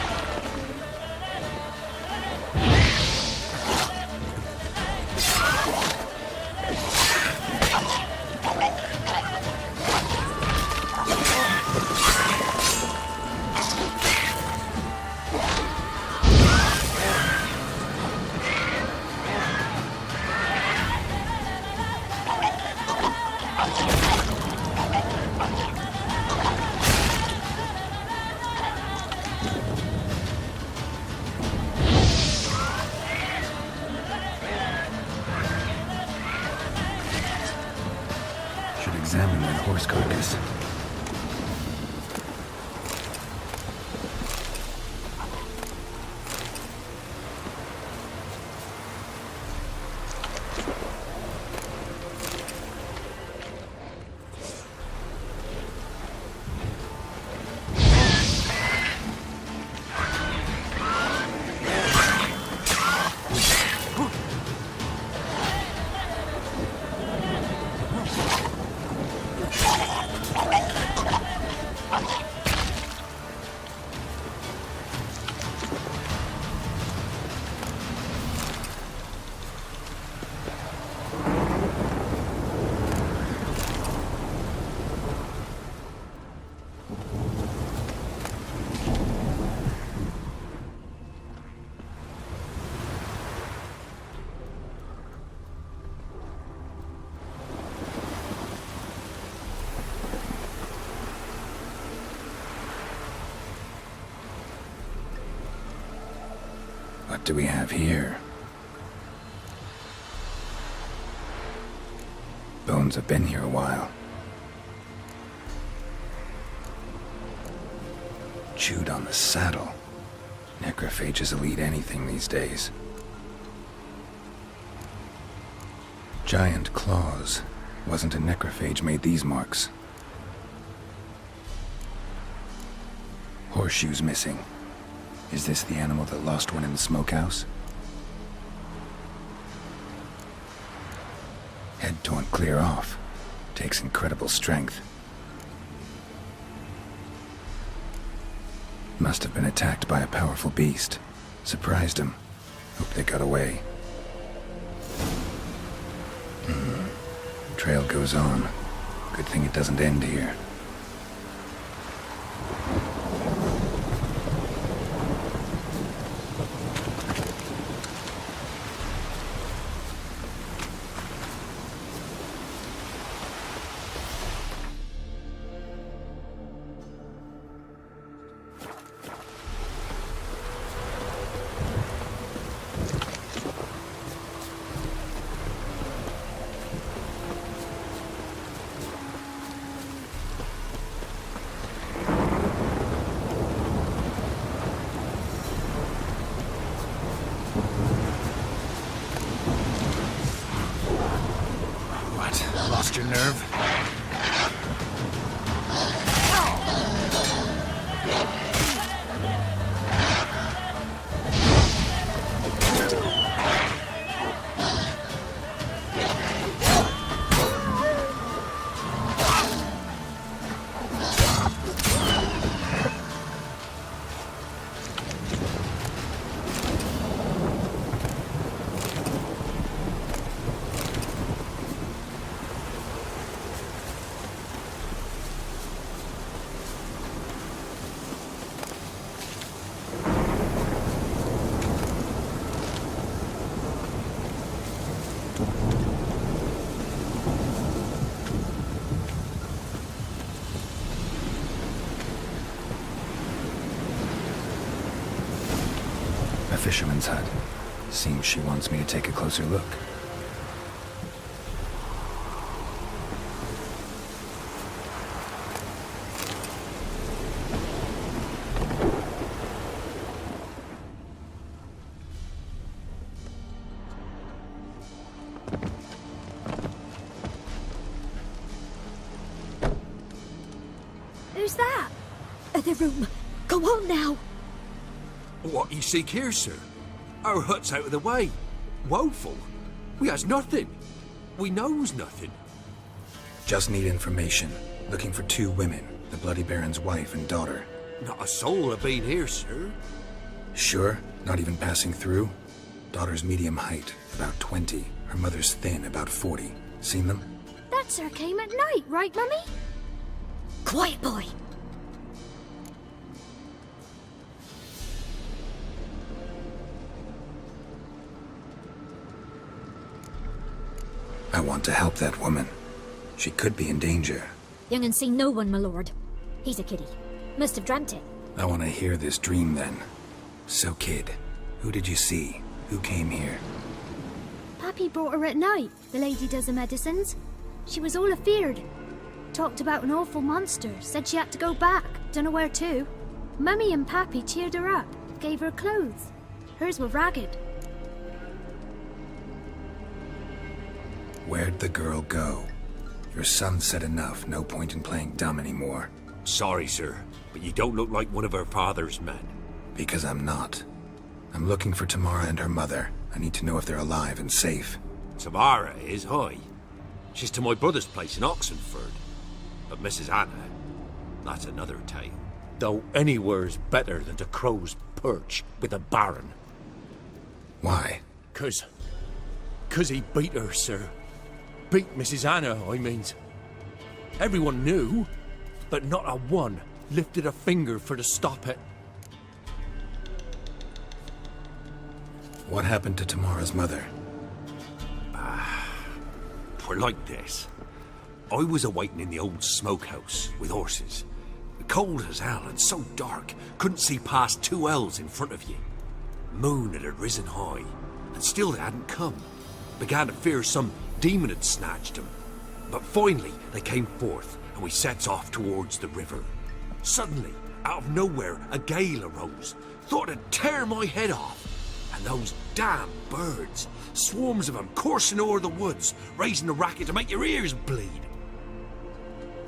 Examine that horse carcass. What do we have here? Bones have been here a while. Chewed on the saddle. Necrophages will eat anything these days. Giant claws. Wasn't a necrophage made these marks. Horseshoes missing. Is this the animal that lost one in the smokehouse? Head torn clear off. Takes incredible strength. Must have been attacked by a powerful beast. Surprised him. Hope they got away. Trail goes on. Good thing it doesn't end here. Lost your nerve? A fisherman's hut. Seems she wants me to take a closer look. Who's that? The room. Go on now. What you seek here, sir? Our hut's out of the way. Woeful. We has nothing. We knows nothing. Just need information. Looking for 2 women. The Bloody Baron's wife and daughter. Not a soul have been here, sir. Sure? Not even passing through? Daughter's medium height, about 20. Her mother's thin, about 40. Seen them? That sir came at night, right, Mummy? Quiet, boy. I want to help that woman. She could be in danger. Young and seen no one, my lord. He's a kiddie. Must have dreamt it. I want to hear this dream then. So, kid, who did you see? Who came here? Pappy brought her at night. The lady does the medicines. She was all afeared. Talked about an awful monster. Said she had to go back. Dunno where to. Mummy and Pappy cheered her up. Gave her clothes. Hers were ragged. Where'd the girl go? Your son said enough. No point in playing dumb anymore. Sorry, sir, but you don't look like one of her father's men. Because I'm not. I'm looking for Tamara and her mother. I need to know if they're alive and safe. Tamara is, aye. She's to my brother's place in Oxenford. But Mrs. Anna, that's another tale. Though anywhere's better than to Crow's Perch with a baron. Why? 'Cause he beat her, sir. Beat Mrs. Anna, I means. Everyone knew, but not a one lifted a finger for to stop it. What happened to Tamara's mother? Twere like this. I was awaiting in the old smokehouse with horses. Cold as hell and so dark, couldn't see past 2 ells in front of you. Moon had risen high, and still they hadn't come. Began to fear some demon had snatched them. But finally they came forth, and we sets off towards the river. Suddenly, out of nowhere, a gale arose. Thought it'd tear my head off. And those damn birds, swarms of them coursing o'er the woods, raising a racket to make your ears bleed.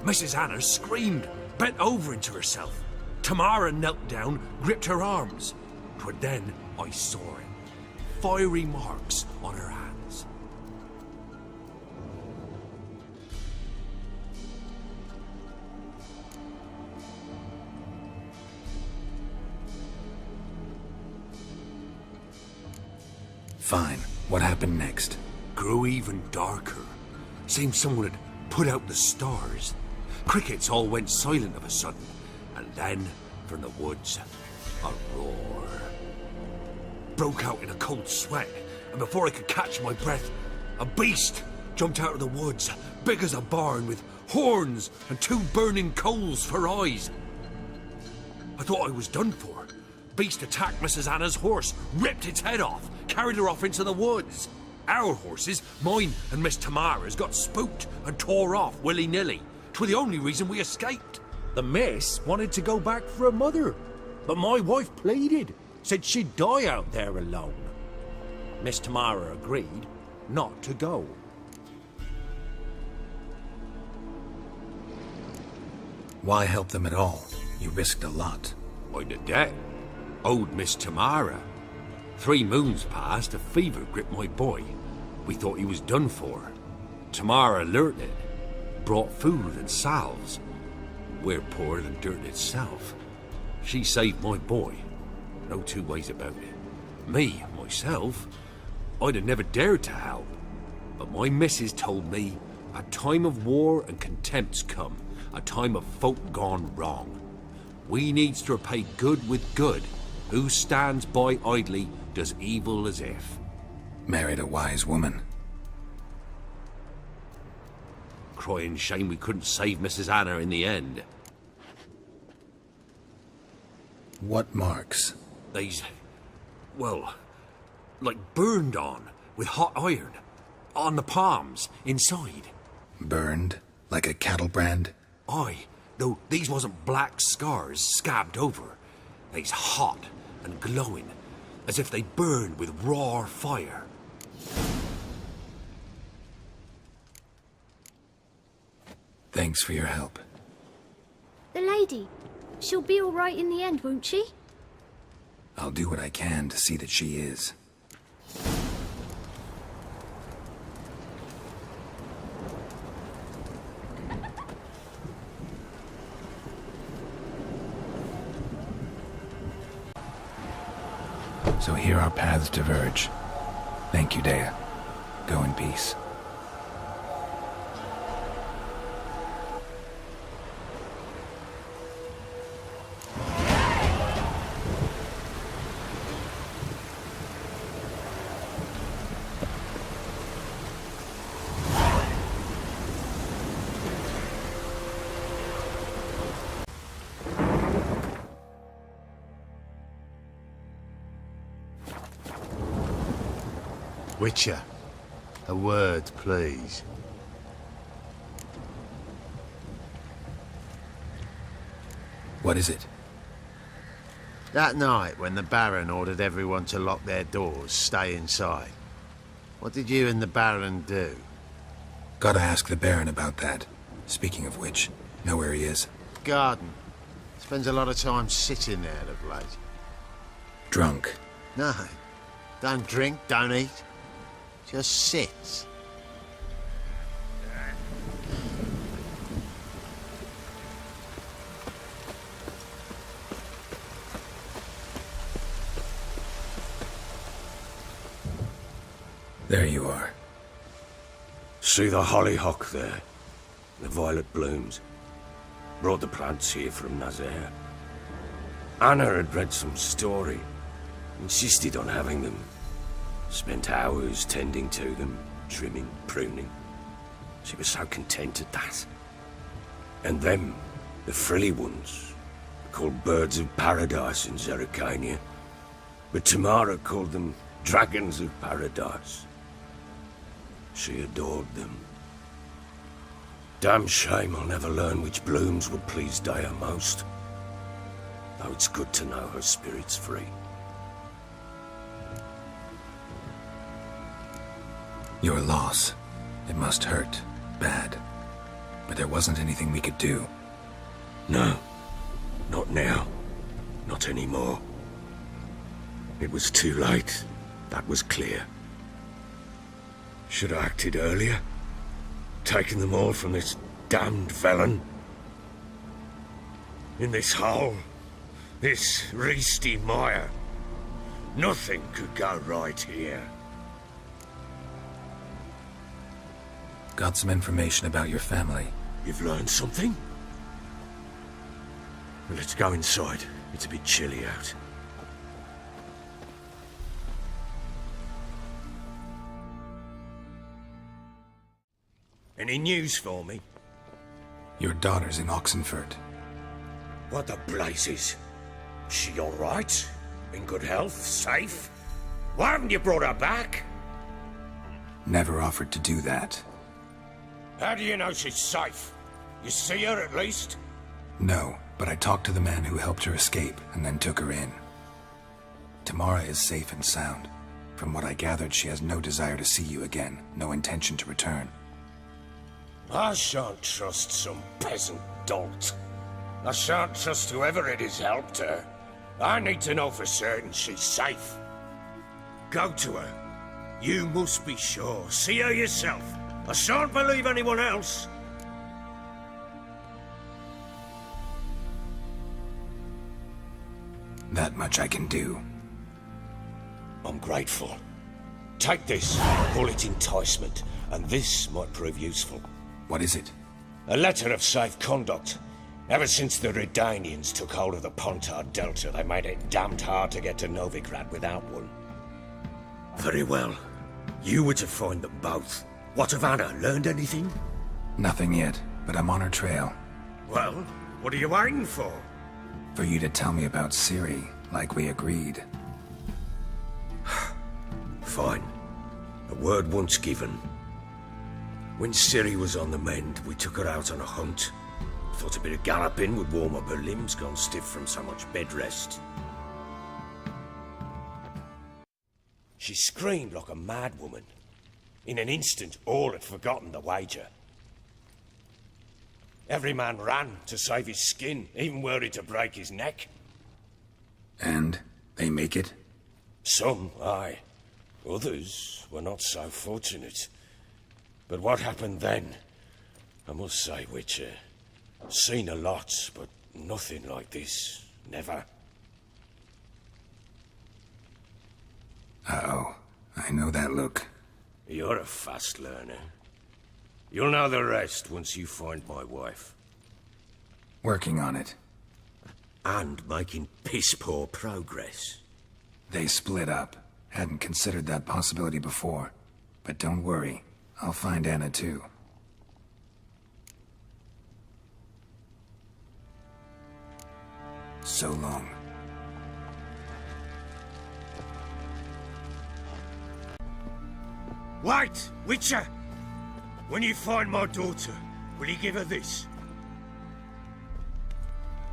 Mrs. Anna screamed, bent over into herself. Tamara knelt down, gripped her arms. 'Twere then I saw it. Fiery marks on her hands. Fine. What happened next? Grew even darker. Seemed someone had put out the stars. Crickets all went silent of a sudden, and then, from the woods, a roar. Broke out in a cold sweat, and before I could catch my breath, a beast jumped out of the woods, big as a barn, with horns and 2 burning coals for eyes. I thought I was done for. Beast attacked Mrs. Anna's horse, ripped its head off, carried her off into the woods. Our horses, mine and Miss Tamara's, got spooked and tore off willy-nilly. 'Twas the only reason we escaped. The miss wanted to go back for her mother, but my wife pleaded, said she'd die out there alone. Miss Tamara agreed not to go. Why help them at all? You risked a lot. By the debt. Owed Miss Tamara. 3 moons passed, a fever gripped my boy. We thought he was done for. Tamara alerted, brought food and salves. We're poorer than dirt itself. She saved my boy. No 2 ways about it. Me, myself, I'd have never dared to help. But my missus told me a time of war and contempt's come. A time of folk gone wrong. We needs to repay good with good. Who stands by idly does evil as if. Married a wise woman. Crying shame we couldn't save Mrs. Anna in the end. What marks? They's, well, like burned on with hot iron. On the palms, inside. Burned? Like a cattle brand? Aye, though these wasn't black scars scabbed over. They's hot and glowing, as if they burned with raw fire. Thanks for your help. The lady. She'll be all right in the end, won't she? I'll do what I can to see that she is. So here our paths diverge. Thank you, Dea. Go in peace. Witcher, a word, please. What is it? That night when the Baron ordered everyone to lock their doors, stay inside. What did you and the Baron do? Gotta ask the Baron about that. Speaking of which, know where he is? Garden. Spends a lot of time sitting there of late. Drunk. No, don't drink, don't eat. Just sits. There you are. See the hollyhock there? The violet blooms. Brought the plants here from Nazaire. Anna had read some story. Insisted on having them. Spent hours tending to them, trimming, pruning. She was so content at that. And them, the frilly ones, called birds of paradise in Zerrikania. But Tamara called them dragons of paradise. She adored them. Damn shame I'll never learn which blooms would please Dea most. Though it's good to know her spirit's free. Your loss. It must hurt. Bad. But there wasn't anything we could do. No. Not now. Not anymore. It was too late. That was clear. Should have acted earlier. Taken them all from this damned felon. In this hole. This reesty mire. Nothing could go right here. Got some information about your family. You've learned something? Well, let's go inside. It's a bit chilly out. Any news for me? Your daughter's in Oxenford. What the blazes? She all right? In good health? Safe? Why haven't you brought her back? Never offered to do that. How do you know she's safe? You see her at least? No, but I talked to the man who helped her escape and then took her in. Tamara is safe and sound. From what I gathered, she has no desire to see you again, no intention to return. I shan't trust some peasant dolt. I shan't trust whoever it is helped her. I need to know for certain she's safe. Go to her. You must be sure. See her yourself. I shan't believe anyone else. That much I can do. I'm grateful. Take this. Call it enticement, and this might prove useful. What is it? A letter of safe conduct. Ever since the Redanians took hold of the Pontard Delta, they made it damned hard to get to Novigrad without one. Very well. You were to find them both. What of Anna? Learned anything? Nothing yet, but I'm on her trail. Well, what are you waiting for? For you to tell me about Ciri, like we agreed. Fine. A word once given. When Ciri was on the mend, we took her out on a hunt. Thought a bit of galloping would warm up her limbs, gone stiff from so much bed rest. She screamed like a mad woman. In an instant, all had forgotten the wager. Every man ran to save his skin, even worried to break his neck. And they make it? Some, aye. Others were not so fortunate. But what happened then? I must say, Witcher, seen a lot, but nothing like this. Never. Uh-oh. I know that look. You're a fast learner. You'll know the rest once you find my wife. Working on it. And making piss-poor progress. They split up. Hadn't considered that possibility before. But don't worry. I'll find Anna too. So long. Wait, Witcher! When you find my daughter, will you give her this?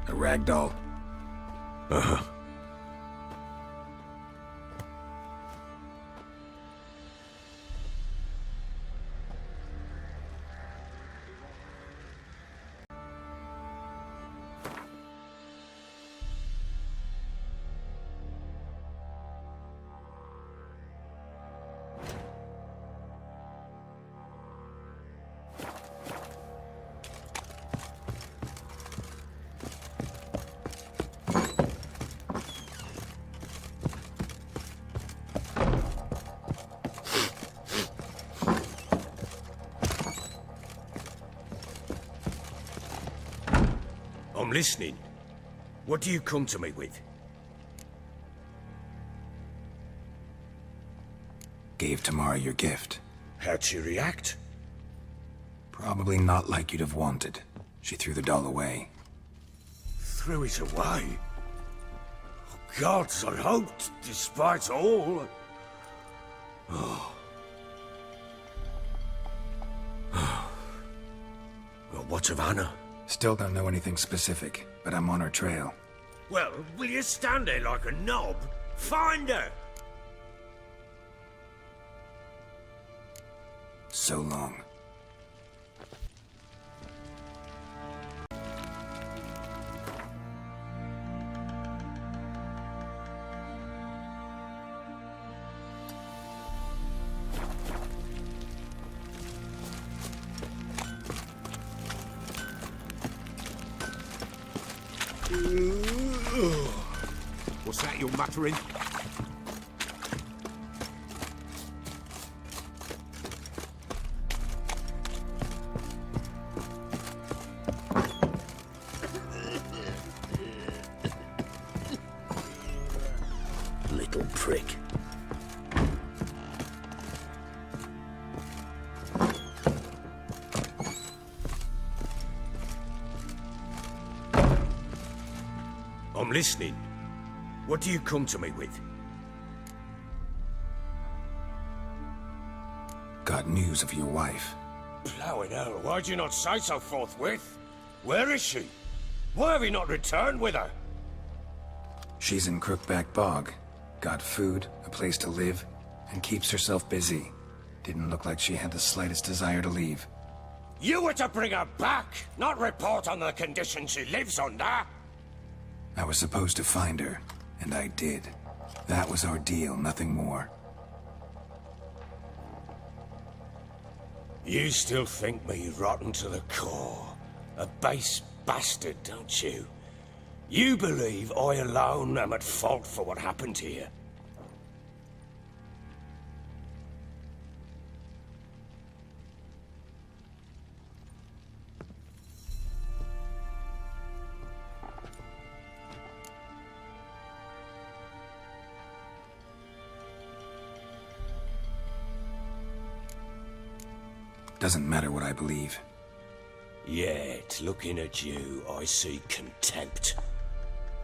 A ragdoll. Uh-huh. I'm listening. What do you come to me with? Gave Tamara your gift. How'd she react? Probably not like you'd have wanted. She threw the doll away. Threw it away? Oh, gods, I hoped, despite all... Oh. Well, what of Anna? Still don't know anything specific, but I'm on her trail. Well, will you stand there like a knob? Find her! So long. What's that you're muttering? little prick. I'm listening. What do you come to me with? Got news of your wife. Plowing hell, why'd you not say so forthwith? Where is she? Why have you not returned with her? She's in Crookback Bog. Got food, a place to live, and keeps herself busy. Didn't look like she had the slightest desire to leave. You were to bring her back, not report on the conditions she lives under. I was supposed to find her, and I did. That was our deal, nothing more. You still think me rotten to the core. A base bastard, don't you? You believe I alone am at fault for what happened here. Doesn't matter what I believe. Yet, looking at you, I see contempt.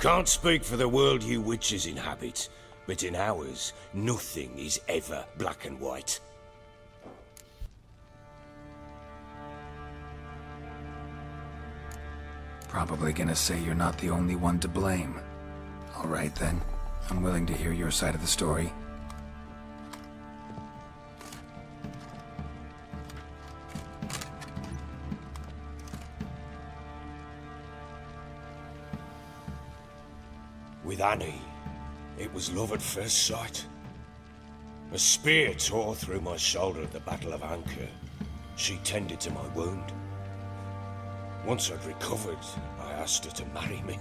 Can't speak for the world you witches inhabit, but in ours, nothing is ever black and white. Probably gonna say you're not the only one to blame. All right then. I'm willing to hear your side of the story. With Annie, it was love at first sight. A spear tore through my shoulder at the Battle of Anchor. She tended to my wound. Once I'd recovered, I asked her to marry me.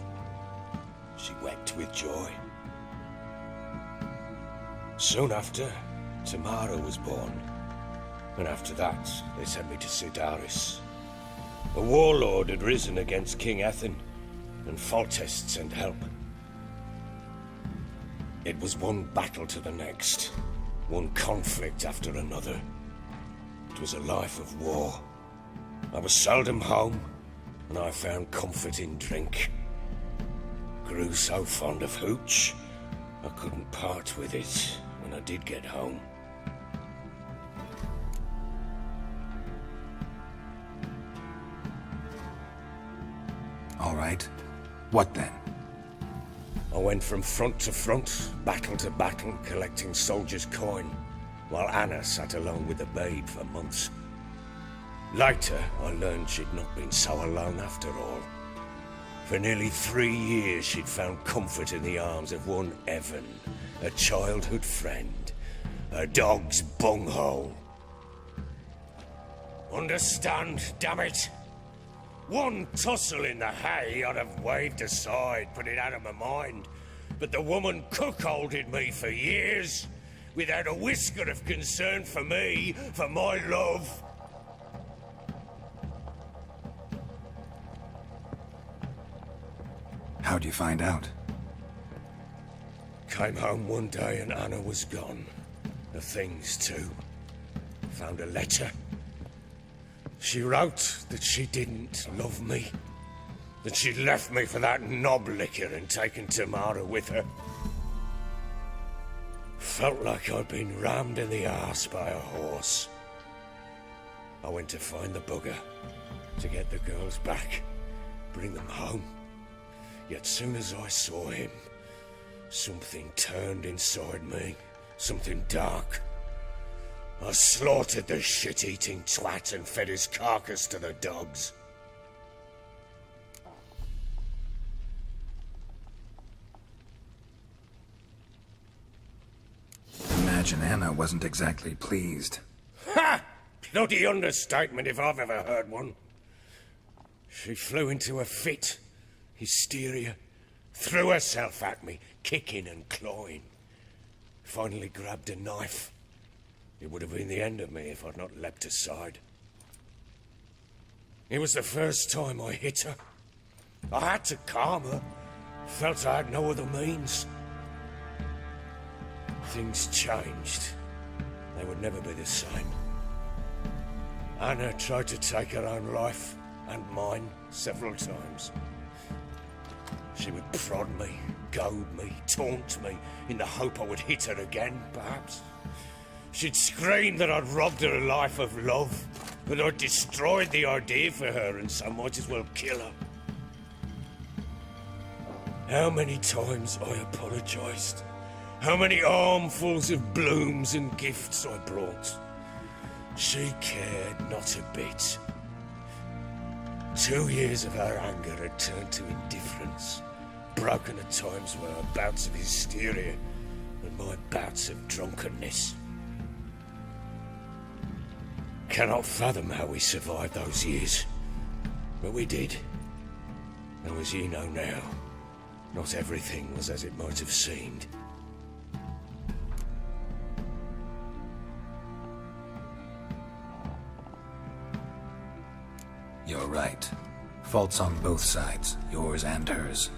She wept with joy. Soon after, Tamara was born. And after that, they sent me to Sidaris. A warlord had risen against King Ethan, and Foltest sent help. It was one battle to the next, one conflict after another. It was a life of war. I was seldom home, and I found comfort in drink. Grew so fond of hooch, I couldn't part with it when I did get home. All right. What then? I went from front to front, battle to battle, collecting soldiers' coin, while Anna sat alone with the babe for months. Later, I learned she'd not been so alone after all. For nearly 3 years, she'd found comfort in the arms of one Evan, a childhood friend, a dog's bunghole. Understand, damn it? One tussle in the hay I'd have waved aside, put it out of my mind. But the woman cuckolded me for years, without a whisker of concern for me, for my love. How'd you find out? Came home one day and Anna was gone. The things too. Found a letter. She wrote that she didn't love me. That she'd left me for that knob licker and taken Tamara with her. Felt like I'd been rammed in the arse by a horse. I went to find the bugger, to get the girls back, bring them home. Yet soon as I saw him, something turned inside me, something dark. I slaughtered the shit-eating twat and fed his carcass to the dogs. Imagine Anna wasn't exactly pleased. Ha! Bloody understatement if I've ever heard one. She flew into a fit, hysteria, threw herself at me, kicking and clawing. Finally grabbed a knife. It would have been the end of me if I'd not leapt aside. It was the first time I hit her. I had to calm her. Felt I had no other means. things changed. They would never be the same. Anna tried to take her own life, and mine, several times. She would prod me, goad me, taunt me, in the hope I would hit her again, perhaps. She'd scream that I'd robbed her life of love, that I'd destroyed the idea for her, and so might as well kill her. How many times I apologised. How many armfuls of blooms and gifts I brought. She cared not a bit. 2 years of her anger had turned to indifference, broken at times by her bouts of hysteria and my bouts of drunkenness. Cannot fathom how we survived those years, but we did. Though as you know now, not everything was as it might have seemed. You're right. Faults on both sides, yours and hers.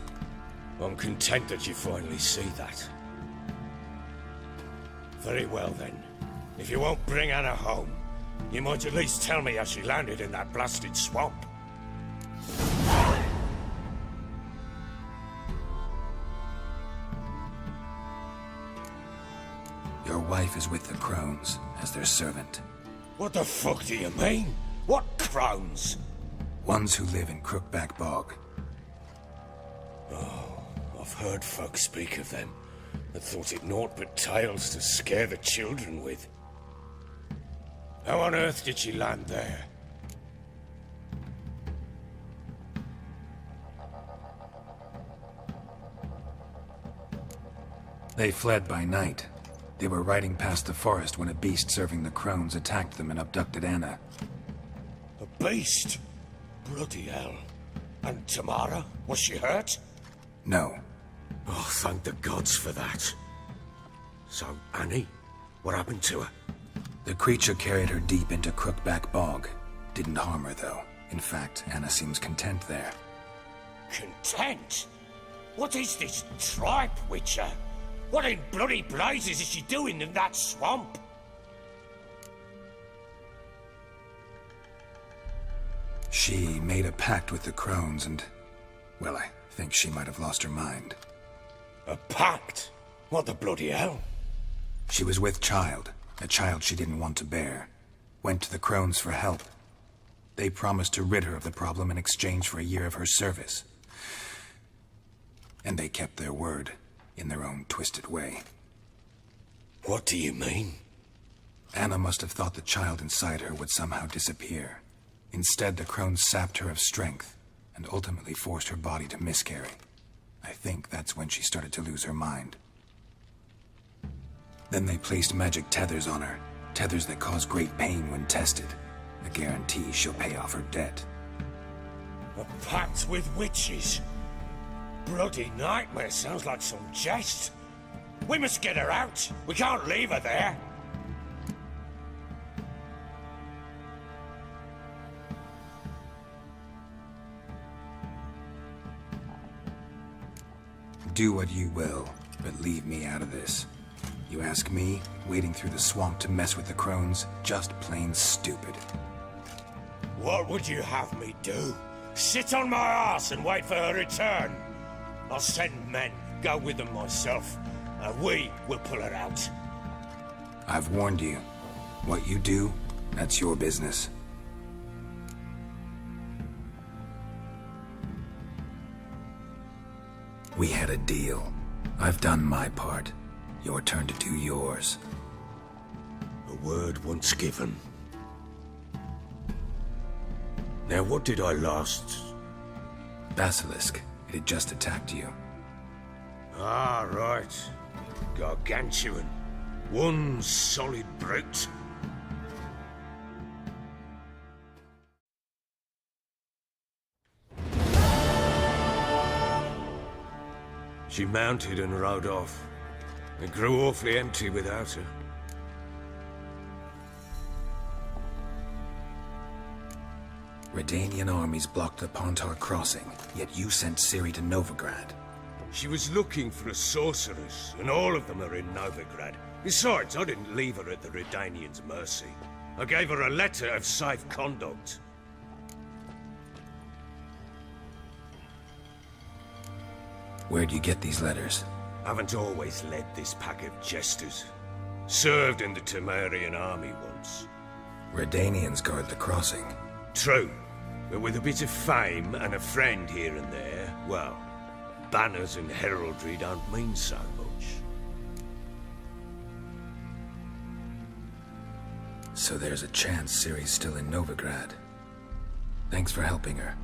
I'm content that you finally see that. Very well then. If you won't bring Anna home, you might at least tell me how she landed in that blasted swamp. Your wife is with the Crones, as their servant. What the fuck do you mean? What crones? Ones who live in Crookback Bog. I've heard folk speak of them, and thought it naught but tales to scare the children with. How on earth did she land there? They fled by night. They were riding past the forest when a beast serving the Crones attacked them and abducted Anna. A beast? Bloody hell. And Tamara? Was she hurt? No. Oh, thank the gods for that. So, Annie? What happened to her? The creature carried her deep into Crookback Bog. Didn't harm her, though. In fact, Anna seems content there. Content? What is this tripe, Witcher? What in bloody blazes is she doing in that swamp? She made a pact with the Crones and... well, I think she might have lost her mind. A pact? What the bloody hell? She was with child, a child she didn't want to bear. Went to the Crones for help. They promised to rid her of the problem in exchange for a year of her service. And they kept their word, in their own twisted way. What do you mean? Anna must have thought the child inside her would somehow disappear. Instead, the Crones sapped her of strength, and ultimately forced her body to miscarry. I think that's when she started to lose her mind. Then they placed magic tethers on her, tethers that cause great pain when tested. A guarantee she'll pay off her debt. A pact with witches? Bloody nightmare, sounds like some jest. We must get her out. We can't leave her there. Do what you will, but leave me out of this. You ask me, wading through the swamp to mess with the Crones, just plain stupid. What would you have me do? Sit on my ass and wait for her return? I'll send men, go with them myself, and we will pull her out. I've warned you. What you do, that's your business. We had a deal. I've done my part. Your turn to do yours. A word once given. Now what did I last... Basilisk. It had just attacked you. Ah, right. Gargantuan. One solid brute. She mounted and rode off. It grew awfully empty without her. Redanian armies blocked the Pontar crossing, yet you sent Ciri to Novigrad. She was looking for a sorceress, and all of them are in Novigrad. Besides, I didn't leave her at the Redanians' mercy. I gave her a letter of safe conduct. Where'd you get these letters? Haven't always led this pack of jesters. Served in the Temerian army once. Redanians guard the crossing. True, but with a bit of fame and a friend here and there, well, banners and heraldry don't mean so much. So there's a chance Ciri's still in Novigrad. Thanks for helping her.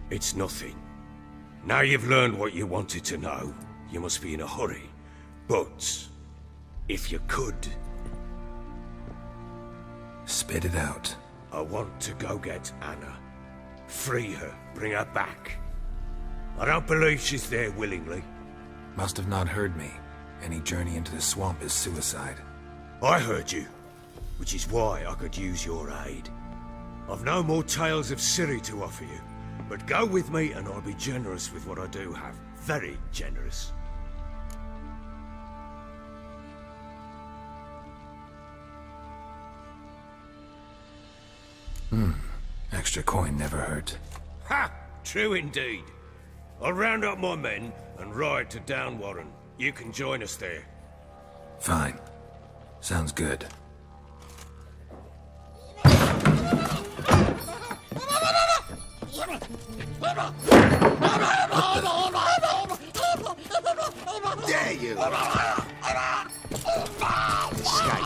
It's nothing. Now you've learned what you wanted to know, you must be in a hurry. But, if you could... Spit it out. I want to go get Anna. Free her, bring her back. I don't believe she's there willingly. Must have not heard me. Any journey into the swamp is suicide. I heard you, which is why I could use your aid. I've no more tales of Ciri to offer you, but go with me and I'll be generous with what I do have. Very generous. Extra coin never hurt. Ha! True indeed. I'll round up my men and ride to Downwarren. You can join us there. Fine. Sounds good. Dare you! Escape.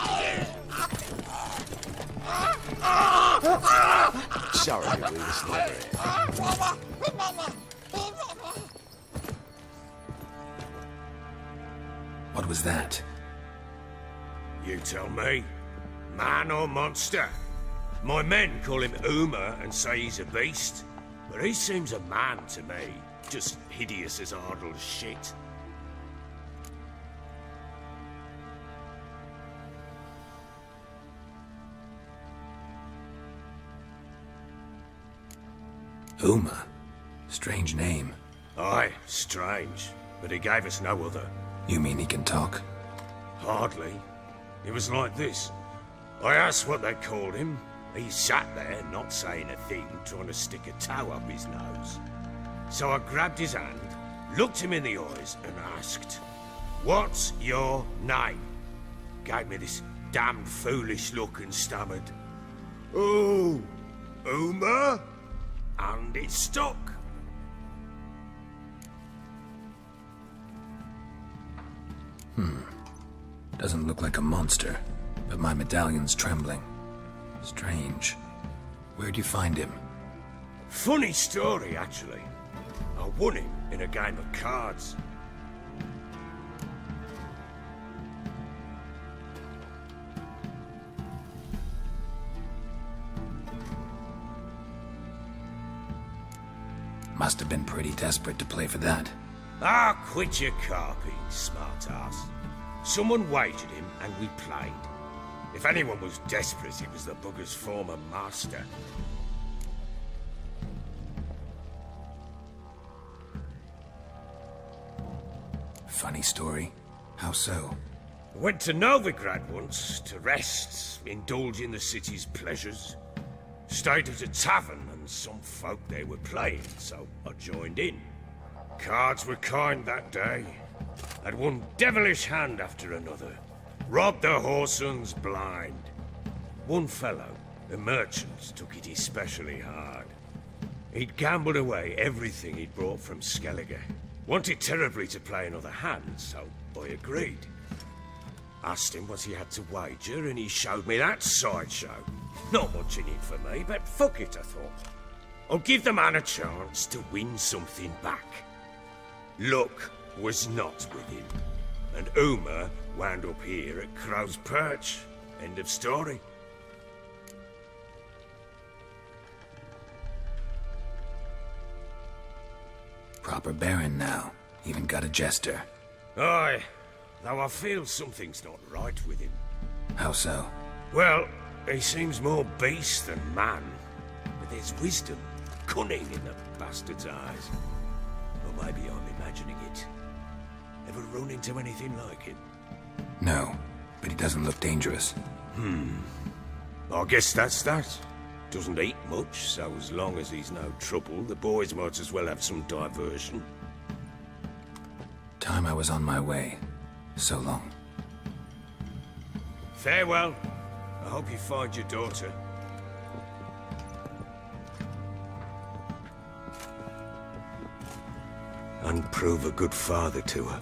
Sorry, we was never here. What was that? You tell me. Man or monster? My men call him Uma and say he's a beast, but he seems a man to me. Just hideous as Ardle's shit. Uma. Strange name. Aye, strange, but he gave us no other. You mean he can talk? Hardly. It was like this. I asked what they called him. He sat there, not saying a thing, trying to stick a toe up his nose. So I grabbed his hand, looked him in the eyes, and asked, "What's your name?" Gave me this damned foolish look and stammered, "Oh, Uma?" And it stuck. Doesn't look like a monster, but my medallion's trembling. Strange. Where'd you find him? Funny story, actually. I won him in a game of cards. Must have been pretty desperate to play for that. Ah, quit your carping, smart-ass. Someone wagered him, and we played. If anyone was desperate, it was the bugger's former master. Funny story. How so? Went to Novigrad once, to rest, indulge in the city's pleasures. Stayed at a tavern, and some folk there were playing, so I joined in. Cards were kind that day. Had one devilish hand after another. Robbed the whoresons blind. One fellow, a merchant, took it especially hard. He'd gambled away everything he'd brought from Skellige. Wanted terribly to play another hand, so I agreed. Asked him what he had to wager, and he showed me that sideshow. Not much in it for me, but fuck it, I thought. I'll give the man a chance to win something back. Luck was not with him, and Uma wound up here at Crow's Perch. End of story. Proper baron now. Even got a jester. Aye, though I feel something's not right with him. How so? Well, he seems more beast than man, but there's wisdom, cunning in the bastard's eyes. Or maybe I'm imagining it. Ever run into anything like him? No, but he doesn't look dangerous. I guess that's that. Doesn't eat much, so as long as he's no trouble, the boys might as well have some diversion. Time I was on my way. So long. Farewell. I hope you find your daughter. And prove a good father to her.